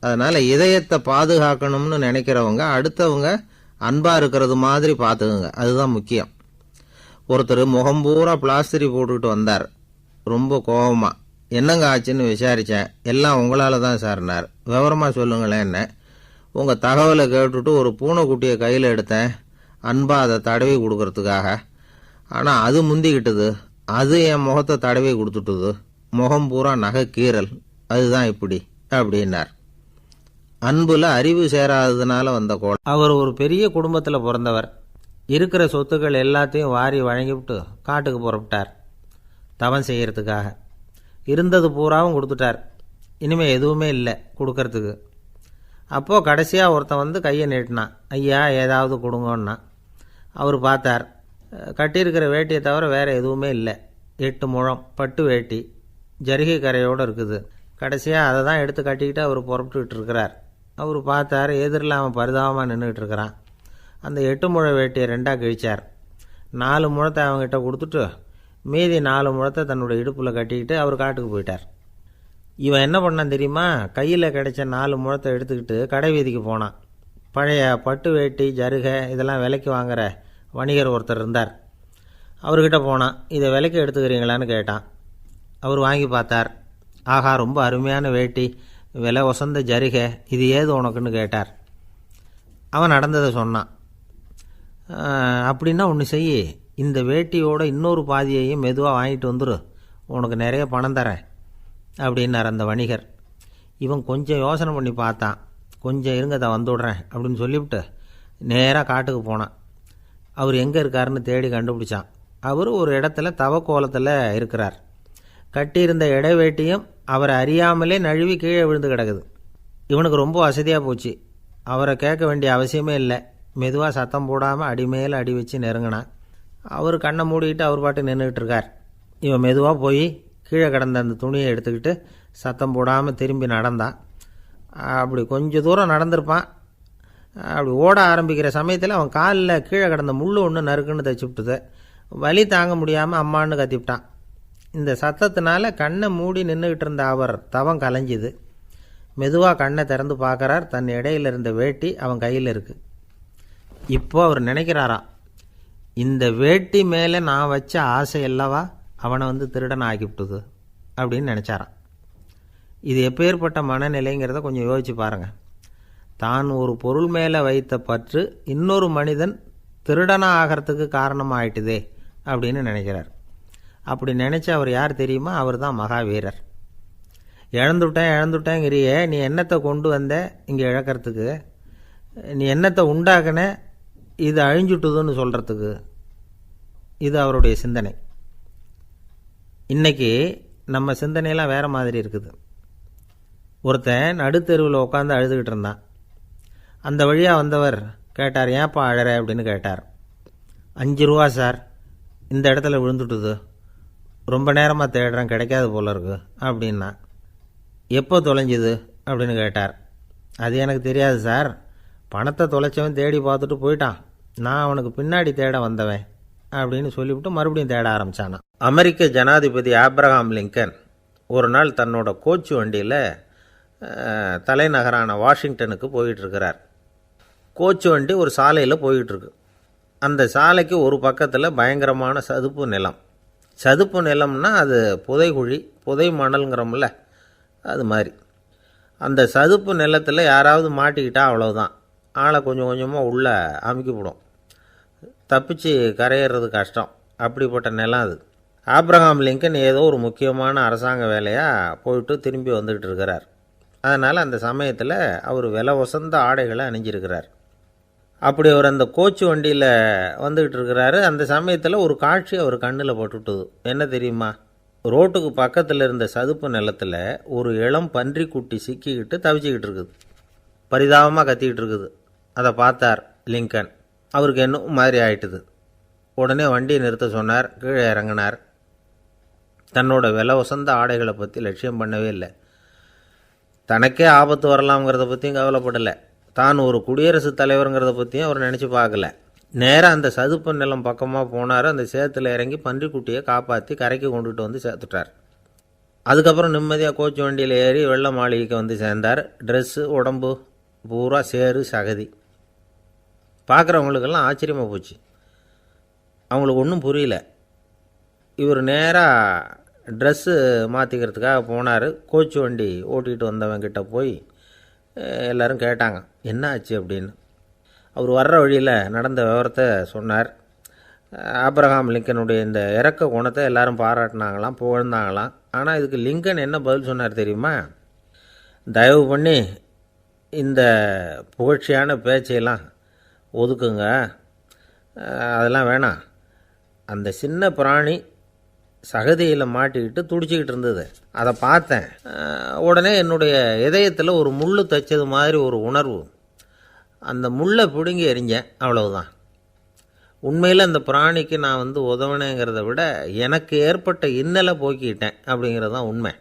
அதனால் இதயத்தை பாதுகாக்கணும்னு நினைக்கிறவங்க அடுத்தவங்க அன்பாக இருக்கிறது மாதிரி பார்த்துக்குங்க, அதுதான் முக்கியம். ஒருத்தர் முகம் பூரா பிளாஸ்டரி போட்டுக்கிட்டு வந்தார். ரொம்ப கோபமாக, என்னங்க ஆச்சுன்னு விசாரித்தேன். எல்லாம் உங்களால் தான் சார்னார். விவரமாக சொல்லுங்களேன். என்ன உங்கள் தகவலை கேட்டுட்டு ஒரு பூனைக்குட்டியை கையில் எடுத்தேன், அன்பாக அதை தடவி கொடுக்கறதுக்காக. ஆனால் அது முந்திக்கிட்டது, அது என் முகத்தை தடவி கொடுத்துட்டுது, முகம் பூரா நகை கீறல், அதுதான் இப்படி அப்படின்னார். அன்புல அறிவு சேராததுனால வந்த கோலம். அவர் ஒரு பெரிய குடும்பத்தில் பிறந்தவர். இருக்கிற சொத்துக்கள் எல்லாத்தையும் வாரி வழங்கிவிட்டு காட்டுக்கு புறப்பட்டார் தவம் செய்யறதுக்காக. இருந்தது பூராவும் கொடுத்துட்டார். இனிமேல் எதுவுமே இல்லை கொடுக்கறதுக்கு. அப்போது கடைசியாக ஒருத்தன் வந்து கையை நீட்டினான். ஐயா ஏதாவது கொடுங்கன்னா. அவர் பார்த்தார். கட்டியிருக்கிற வேட்டியை தவிர வேறு எதுவுமே இல்லை. 8 முழம் பட்டு வேட்டி, ஜரிகை கரையோடு இருக்குது. கடைசியாக அதை தான் எடுத்து கட்டிக்கிட்டு அவர் புறப்பட்டுக்கிட்டு இருக்கிறார். அவர் பார்த்தார், எதிரில் அவன் பரிதாபமாக நின்றுக்கிட்டு இருக்கிறான். அந்த 8 முழ வேட்டியை 2ஆக கிழிச்சார். 4 முழத்தை அவங்ககிட்ட கொடுத்துட்டு மீதி 4 முழத்தை தன்னுடைய இடுப்பில் கட்டிக்கிட்டு அவர் காட்டுக்கு போயிட்டார். இவன் என்ன பண்ணான் தெரியுமா? கையில் கிடைச்ச 4 முழத்தை எடுத்துக்கிட்டு கடை வீதிக்கு போனான். பழைய பட்டு வேட்டி, ஜருகை இதெல்லாம் விலைக்கு வாங்குற வணிகர் ஒருத்தர் இருந்தார். அவர்கிட்ட போனான். இதை விலைக்கு எடுத்துக்கிறீங்களான்னு கேட்டான். அவர் வாங்கி பார்த்தார். ஆகா, ரொம்ப அருமையான வேட்டி, விலை ஒசந்த ஜருகை, இது ஏது உனக்குன்னு கேட்டார். அவன் நடந்ததை சொன்னான். அப்படின்னா ஒன்று செய், இந்த வேட்டியோட இன்னொரு பாதியையும் மெதுவாக வாங்கிட்டு வந்துரு, உனக்கு நிறைய பணம் தரேன் அப்படின்னார் அந்த வணிகர். இவன் கொஞ்சம் யோசனை பண்ணி பார்த்தான். கொஞ்சம் இருங்க, அதை வந்துவிடுறேன் அப்படின்னு சொல்லிவிட்டு நேராக காட்டுக்கு போனான். அவர் எங்கே இருக்காருன்னு தேடி கண்டுபிடிச்சான். அவர் ஒரு இடத்துல தவக்கோலத்தில் இருக்கிறார். கட்டியிருந்த இடைவேட்டியும் அவரை அறியாமலே நழுவி கீழே விழுந்து கிடக்குது. இவனுக்கு ரொம்ப வசதியாக போச்சு. அவரை கேட்க வேண்டிய அவசியமே இல்லை. மெதுவாக சத்தம் போடாமல் அடி மேலே அடி வச்சு நெருங்கினான். அவர் கண்ணை மூடிக்கிட்டு அவர் பாட்டு நின்றுக்கிட்டு இருக்கார். இவன் மெதுவாக போய் கீழே கிடந்த அந்த துணியை எடுத்துக்கிட்டு சத்தம் போடாமல் திரும்பி நடந்தான். அப்படி கொஞ்சம் தூரம் நடந்திருப்பான். அப்படி ஓட ஆரம்பிக்கிற சமயத்தில் அவன் காலில் கீழே கிடந்த முள் ஒன்று நறுக்குன்னு தைச்சி விட்டுது. வலி தாங்க முடியாமல் அம்மான்னு கத்திவிட்டான். இந்த சத்தத்தினால கண்ணை மூடி நின்றுக்கிட்டு இருந்த அவர் தவம் கலைஞ்சிது. மெதுவாக கண்ணை திறந்து பார்க்குறார். தன் இடையில இருந்த வேட்டி அவன் கையில் இருக்குது. இப்போ அவர் நினைக்கிறாராம், இந்த வேட்டி மேலே நான் வச்ச ஆசை அல்லவா அவனை வந்து திருடன் ஆக்கிவிட்டுது அப்படின்னு நினச்சாரான். இது எப்பேற்பட்ட மனநிலைங்கிறத கொஞ்சம் யோசிச்சு பாருங்கள். தான் ஒரு பொருள் மேலே வைத்த பற்று இன்னொரு மனிதன் திருடனாக ஆகிறதுக்கு காரணமாக ஆயிட்டுதே அப்படின்னு நினைக்கிறார். அப்படி நினச்ச அவர் யார் தெரியுமா? அவர் தான் மகாவீரர். இழந்துட்டேங்கிறியே, நீ என்னத்தை கொண்டு வந்த இங்கே இழக்கிறதுக்கு? நீ என்னத்தை உண்டாக்குன இது அழிஞ்சுட்டுதுன்னு சொல்கிறதுக்கு? இது அவருடைய சிந்தனை. இன்றைக்கி நம்ம சிந்தனையெல்லாம் வேறு மாதிரி இருக்குது. ஒருத்தன் நடுத்தெருவில் உட்காந்து அழுதுகிட்டு இருந்தான். அந்த வழியாக வந்தவர் கேட்டார், ஏன்ப்பா அழற அப்படின்னு கேட்டார். 5 ரூபா சார், இந்த இடத்துல விழுந்துட்டுது, ரொம்ப நேரமாக தேடுறேன், கிடைக்காது போல இருக்கு அப்படின்னா. எப்போ தொலைஞ்சுது அப்படின்னு கேட்டார். அது எனக்கு தெரியாது சார், பணத்தை தொலைச்சவன் தேடி பார்த்துட்டு போயிட்டான், நான் அவனுக்கு பின்னாடி தேட வந்தவன் அப்படின்னு சொல்லிவிட்டு மறுபடியும் தேட ஆரம்பித்தானா. அமெரிக்க ஜனாதிபதி ஆப்ரஹாம் லிங்கன் ஒரு நாள் தன்னோட கோச்சு வண்டியில் தலைநகரான வாஷிங்டனுக்கு போயிட்டுருக்கிறார். கோச்சு வண்டி ஒரு சாலையில் போயிட்டுருக்கு. அந்த சாலைக்கு ஒரு பக்கத்தில் பயங்கரமான சதுப்பு நிலம். சதுப்பு நிலம்னா அது புதைகுழி, புதை மணல்ங்கிறோம்ல, அது மாதிரி. அந்த சதுப்பு நிலத்தில் யாராவது மாட்டிக்கிட்டால் அவ்வளோதான், ஆளை கொஞ்சம் கொஞ்சமாக உள்ளே அமுக்கிவிடும், தப்பிச்சு கரையேறது கஷ்டம். அப்படிப்பட்ட நிலம் அது. ஆப்ரஹாம் லிங்கன் ஏதோ ஒரு முக்கியமான அரசாங்க வேலையாக போயிட்டு திரும்பி வந்துக்கிட்டு இருக்கிறார். அதனால் அந்த சமயத்தில் அவர் விலை உசந்த ஆடைகளை அணிஞ்சிருக்கிறார். அப்படி அவர் அந்த கோச்சு வண்டியில் வந்துக்கிட்டு இருக்கிறாரு. அந்த சமயத்தில் ஒரு காட்சி அவர் கண்ணில் பட்டுட்டுது. என்ன தெரியுமா? ரோட்டுக்கு பக்கத்தில் இருந்த சதுப்பு நிலத்தில் ஒரு இளம் பன்றிக்குட்டி சிக்கிக்கிட்டு தவிச்சிக்கிட்டு இருக்குது, பரிதாபமாக கத்திக்கிட்டு இருக்குது. அதை பார்த்தார் லிங்கன். அவருக்கு என்ன மாதிரி ஆயிட்டுது. உடனே வண்டியை நிறுத்த சொன்னார். கீழே இறங்கினார். தன்னோட விலை உசந்த ஆடைகளை பற்றி லட்சியம் பண்ணவே இல்லை. தனக்கே ஆபத்து வரலாம்ங்கிறத பற்றியும் கவலைப்படலை. தான் ஒரு குடியரசுத் தலைவருங்கிறத பற்றியும் அவர் நினச்சி பார்க்கல. நேராக அந்த சதுப்பு நிலம் பக்கமாக போனார். அந்த சேத்துல இறங்கி பன்றிக்குட்டியை காப்பாற்றி கரைக்கு கொண்டுட்டு வந்து சேர்த்துட்டார். அதுக்கப்புறம் நிம்மதியாக கோச்சு வண்டியில் ஏறி வெள்ளை மாளிகைக்கு வந்து சேர்ந்தார். ட்ரெஸ்ஸு, உடம்பு பூரா சேறு சகதி. பார்க்குறவங்களுக்கெல்லாம் ஆச்சரியமாக போச்சு. அவங்களுக்கு ஒன்றும் புரியல. இவர் நேராக ட்ரெஸ்ஸு மாற்றிக்கிறதுக்காக போனார். கோச்சு வண்டி ஓட்டிகிட்டு வந்தவங்கிட்ட போய் எல்லோரும் கேட்டாங்க, என்ன ஆச்சு அப்படின்னு. அவர் வர்ற வழியில் நடந்த விவரத்தை சொன்னார். ஆப்ரஹாம் லிங்கனுடைய இந்த இறக்க குணத்தை எல்லாரும் பாராட்டினாங்களாம், புகழ்ந்தாங்களாம். ஆனால் இதுக்கு லிங்கன் என்ன பதில் சொன்னார் தெரியுமா? தயவு பண்ணி இந்த புகழ்ச்சியான பேச்சையெல்லாம் ஒதுக்குங்க, அதெல்லாம் வேணாம். அந்த சின்ன பிராணி சகதியில் மாட்டிக்கிட்டு துடிச்சிக்கிட்டு இருந்தது, அதை பார்த்தேன். உடனே என்னுடைய இதயத்தில் ஒரு முள் தைச்சது மாதிரி ஒரு உணர்வு. அந்த முள்ளை பிடுங்கி எறிஞ்சேன், அவ்வளவுதான். உண்மையில் அந்த பிராணிக்கு நான் உதவினேங்கிறத விட எனக்கு ஏற்பட்ட இன்னலை போக்கிக்கிட்டேன் அப்படிங்கிறது தான் உண்மை.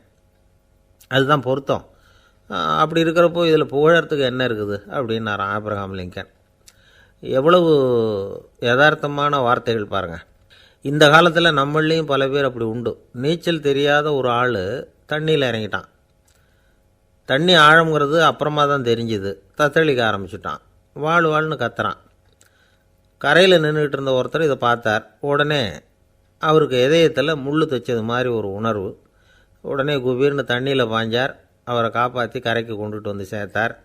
அதுதான் பொருத்தம். அப்படி இருக்கிறப்போ இதில் புகழறதுக்கு என்ன இருக்குது அப்படின்னாராம் ஆப்ரஹாம் லிங்கன். எவ்வளவு யதார்த்தமான வார்த்தைகள் பாருங்கள். இந்த காலத்தில் நம்மளையும் பல பேர் அப்படி உண்டு. நீச்சல் தெரியாத ஒரு ஆள் தண்ணியில் இறங்கிட்டான். தண்ணி ஆழம்ங்கிறது அப்புறமா தான் தெரிஞ்சுது. தத்தளிக்க ஆரம்பிச்சுட்டான். வாழ்னு கத்துறான். கரையில் நின்றுக்கிட்டு இருந்த ஒருத்தர் இதை பார்த்தார். உடனே அவருக்கு இதயத்தில் முள் தைச்சது மாதிரி ஒரு உணர்வு. உடனே குபீர்னு தண்ணியில் பாய்ஞ்சார். அவரை காப்பாற்றி கரைக்கு கொண்டுட்டு வந்து சேர்த்தார்.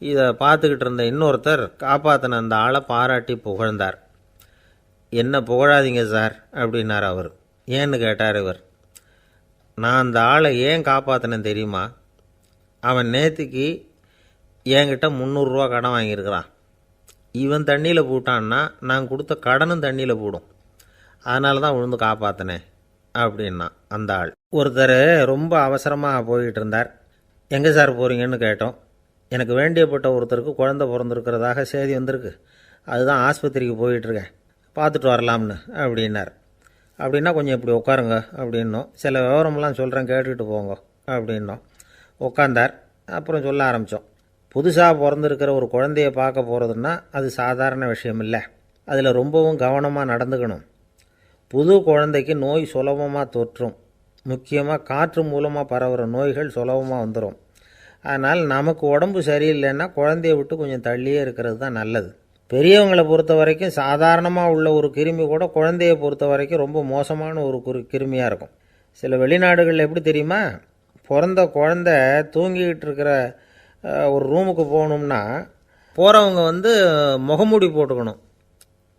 இதை பார்த்துக்கிட்டு இருந்த இன்னொருத்தர் காப்பாற்றின அந்த ஆளை பாராட்டி புகழ்ந்தார். என்ன புகழாதீங்க சார் அப்படின்னார் அவர். ஏன்னு கேட்டார் இவர். நான் அந்த ஆளை ஏன் காப்பாற்றினேன் தெரியுமா? அவன் நேற்றுக்கு என்கிட்ட 300 ரூபா கடன் வாங்கியிருக்கிறான். இவன் தண்ணியில் போட்டான்னா நான் கொடுத்த கடனும் தண்ணியில் போடும், அதனால தான் விழுந்து காப்பாற்றினேன் அப்படின்னா அந்த ஆள். ஒருத்தர் ரொம்ப அவசரமாக போய்கிட்டு இருந்தார். எங்கே சார் போகிறீங்கன்னு கேட்டோம். எனக்கு வேண்டியப்பட்ட ஒருத்தருக்கு குழந்தை பிறந்திருக்கிறதாக செய்தி வந்திருக்கு, அதுதான் ஆஸ்பத்திரிக்கு போயிட்டுருக்கேன், பார்த்துட்டு வரலாம்னு அப்படின்னார். அப்படின்னா கொஞ்சம் இப்படி உட்காருங்க அப்படின்னோம். சில விவரமெல்லாம் சொல்கிறேன், கேட்டுக்கிட்டு போங்க அப்படின்னோம். உட்காந்தார். அப்புறம் சொல்ல ஆரம்பித்தோம். புதுசாக பிறந்திருக்கிற ஒரு குழந்தைய பார்க்க போகிறதுன்னா அது சாதாரண விஷயம் இல்லை. அதில் ரொம்பவும் கவனமாக நடந்துக்கணும். புது குழந்தைக்கு நோய் சுலபமாக தொற்றும். முக்கியமாக காற்று மூலமாக பரவுகிற நோய்கள் சுலபமாக வந்துடும். அதனால் நமக்கு உடம்பு சரியில்லைன்னா குழந்தைய விட்டு கொஞ்சம் தள்ளியே இருக்கிறது தான் நல்லது. பெரியவங்களை பொறுத்த வரைக்கும் சாதாரணமாக உள்ள ஒரு கிருமி கூட குழந்தையை பொறுத்த வரைக்கும் ரொம்ப மோசமான ஒரு கிருமியாக இருக்கும். சில வெளிநாடுகளில் எப்படி தெரியுமா? பிறந்த குழந்தை தூங்கிக்கிட்டு இருக்கிற ஒரு ரூமுக்கு போகணும்னா போகிறவங்க முகமூடி போட்டுக்கணும்,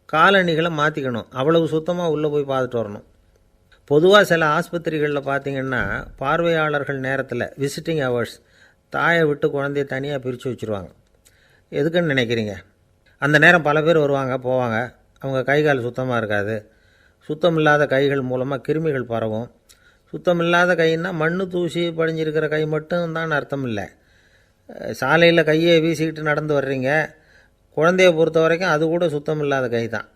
காலணிகளை மாற்றிக்கணும், அவ்வளவு சுத்தமாக உள்ளே போய் பார்த்துட்டு வரணும். பொதுவாக சில ஆஸ்பத்திரிகளில் பார்த்திங்கன்னா பார்வையாளர்கள் நேரத்தில் விசிட்டிங் ஹவர்ஸ் தாயை விட்டு குழந்தைய தனியாக பிரித்து வச்சுருவாங்க. எதுக்குன்னு நினைக்கிறீங்க? அந்த நேரம் பல பேர் வருவாங்க போவாங்க. அவங்க கை கால் சுத்தமாக இருக்காது. சுத்தம் இல்லாத கைகள் மூலமாக கிருமிகள் பரவும். சுத்தமில்லாத கைன்னா மண்ணு தூசி படிஞ்சிருக்கிற கை மட்டும் தான் அர்த்தம் இல்லை. சாலையில் கையை வீசிக்கிட்டு நடந்து வர்றீங்க, குழந்தைய பொறுத்த வரைக்கும் அது கூட சுத்தம் இல்லாத கை தான்.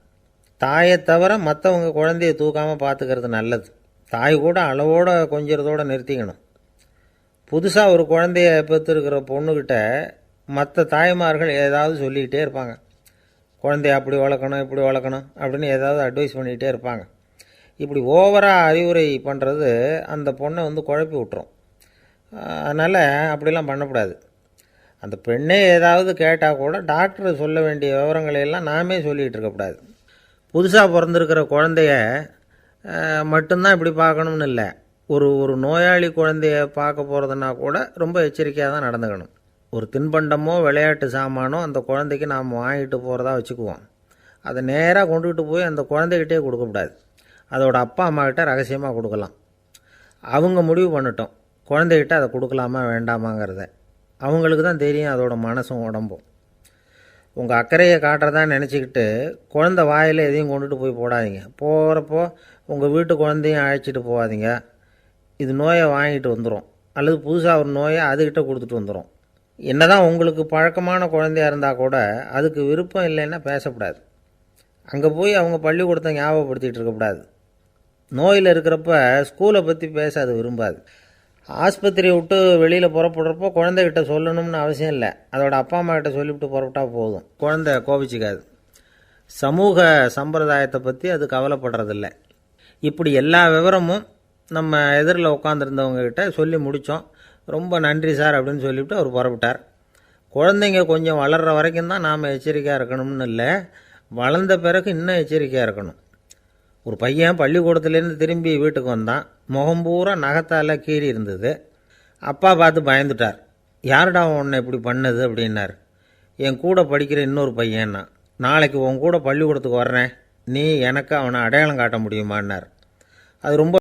தாயை தவிர மற்றவங்க குழந்தைய தூக்காமல் பார்த்துக்கிறது நல்லது. தாய் கூட அளவோட கொஞ்சிறதோடு நிறுத்திக்கணும். புதுசாக ஒரு குழந்தைய பெற்றுருக்கிற பொண்ணுக்கிட்ட மற்ற தாய்மார்கள் ஏதாவது சொல்லிக்கிட்டே இருப்பாங்க. குழந்தைய அப்படி வளர்க்கணும் இப்படி வளர்க்கணும் அப்படின்னு ஏதாவது அட்வைஸ் பண்ணிக்கிட்டே இருப்பாங்க. இப்படி ஓவராக அறிவுரை பண்ணுறது அந்த பொண்ணை குழப்பி விட்டுரும். அதனால் அப்படிலாம் பண்ணக்கூடாது. அந்த பெண்ணே ஏதாவது கேட்டால் கூட டாக்டர் சொல்ல வேண்டிய விவரங்களையெல்லாம் நாமே சொல்லிகிட்டு இருக்கக்கூடாது. புதுசாக பிறந்திருக்கிற குழந்தைய மட்டும்தான் இப்படி பார்க்கணும்னு இல்லை. ஒரு நோயாளி குழந்தைய பார்க்க போகிறதுனா கூட ரொம்ப எச்சரிக்கையாக தான் நடந்துக்கணும். ஒரு தின்பண்டமோ விளையாட்டு சாமானோ அந்த குழந்தைக்கு நாம் வாங்கிட்டு போகிறதா வச்சுக்குவோம். அதை நேராக கொண்டுகிட்டு போய் அந்த குழந்தைகிட்டே கொடுக்கக்கூடாது. அதோட அப்பா அம்மாக்கிட்ட ரகசியமாக கொடுக்கலாம். அவங்க முடிவு பண்ணட்டும் குழந்தைகிட்ட அதை கொடுக்கலாமா வேண்டாமாங்கிறத. அவங்களுக்கு தான் தெரியும் அதோட மனசும் உடம்பும். உங்கள் அக்கறையை காட்டுறதா நினச்சிக்கிட்டு குழந்தை வாயில் எதையும் கொண்டுட்டு போய் போடாதீங்க. போகிறப்போ உங்கள் வீட்டு குழந்தையும் அழைச்சிட்டு போகாதீங்க. இது நோயை வாங்கிட்டு வந்துடும், அல்லது புதுசாக ஒரு நோயை அதுக்கிட்ட கொடுத்துட்டு வந்துடும். என்ன தான் உங்களுக்கு பழக்கமான குழந்தையாக இருந்தால் கூட அதுக்கு விருப்பம் இல்லைன்னா பேசக்கூடாது. அங்கே போய் அவங்க பள்ளிக்கூடத்தை ஞாபகப்படுத்திகிட்டு இருக்கக்கூடாது. நோயில் இருக்கிறப்ப ஸ்கூலை பற்றி பேச அது விரும்பாது. ஆஸ்பத்திரியை விட்டு வெளியில் புறப்படுறப்போ குழந்தைகிட்ட சொல்லணும்னு அவசியம் இல்லை. அதோட அப்பா அம்மா கிட்ட சொல்லிவிட்டு புறப்பட்டா போதும். குழந்தை கோபிச்சிக்காது. சமூக சம்பிரதாயத்தை பற்றி அது கவலைப்படுறதில்ல. இப்படி எல்லா விவரமும் நம்ம எதிரில் உட்காந்துருந்தவங்ககிட்ட சொல்லி முடித்தோம். ரொம்ப நன்றி சார் அப்படின்னு சொல்லிவிட்டு அவர் புறப்பட்டார். குழந்தைங்க கொஞ்சம் வளர்கிற வரைக்கும் தான் நாம் எச்சரிக்கையாக இருக்கணும்னு இல்லை, வளர்ந்த பிறகு இன்னும் எச்சரிக்கையாக இருக்கணும். ஒரு பையன் பள்ளிக்கூடத்துலேருந்து திரும்பி வீட்டுக்கு வந்தான். முகம் பூரா நகத்தால் கீறி இருந்தது. அப்பா பார்த்து பயந்துட்டார். யாருடா உன்னை இப்படி பண்ணது அப்படின்னார். என் கூட படிக்கிற இன்னொரு பையன்னா. நாளைக்கு உன் கூட பள்ளிக்கூடத்துக்கு வர்றேன், நீ எனக்கு அவனை அடையாளம் காட்ட முடியுமான்னார். அது ரொம்ப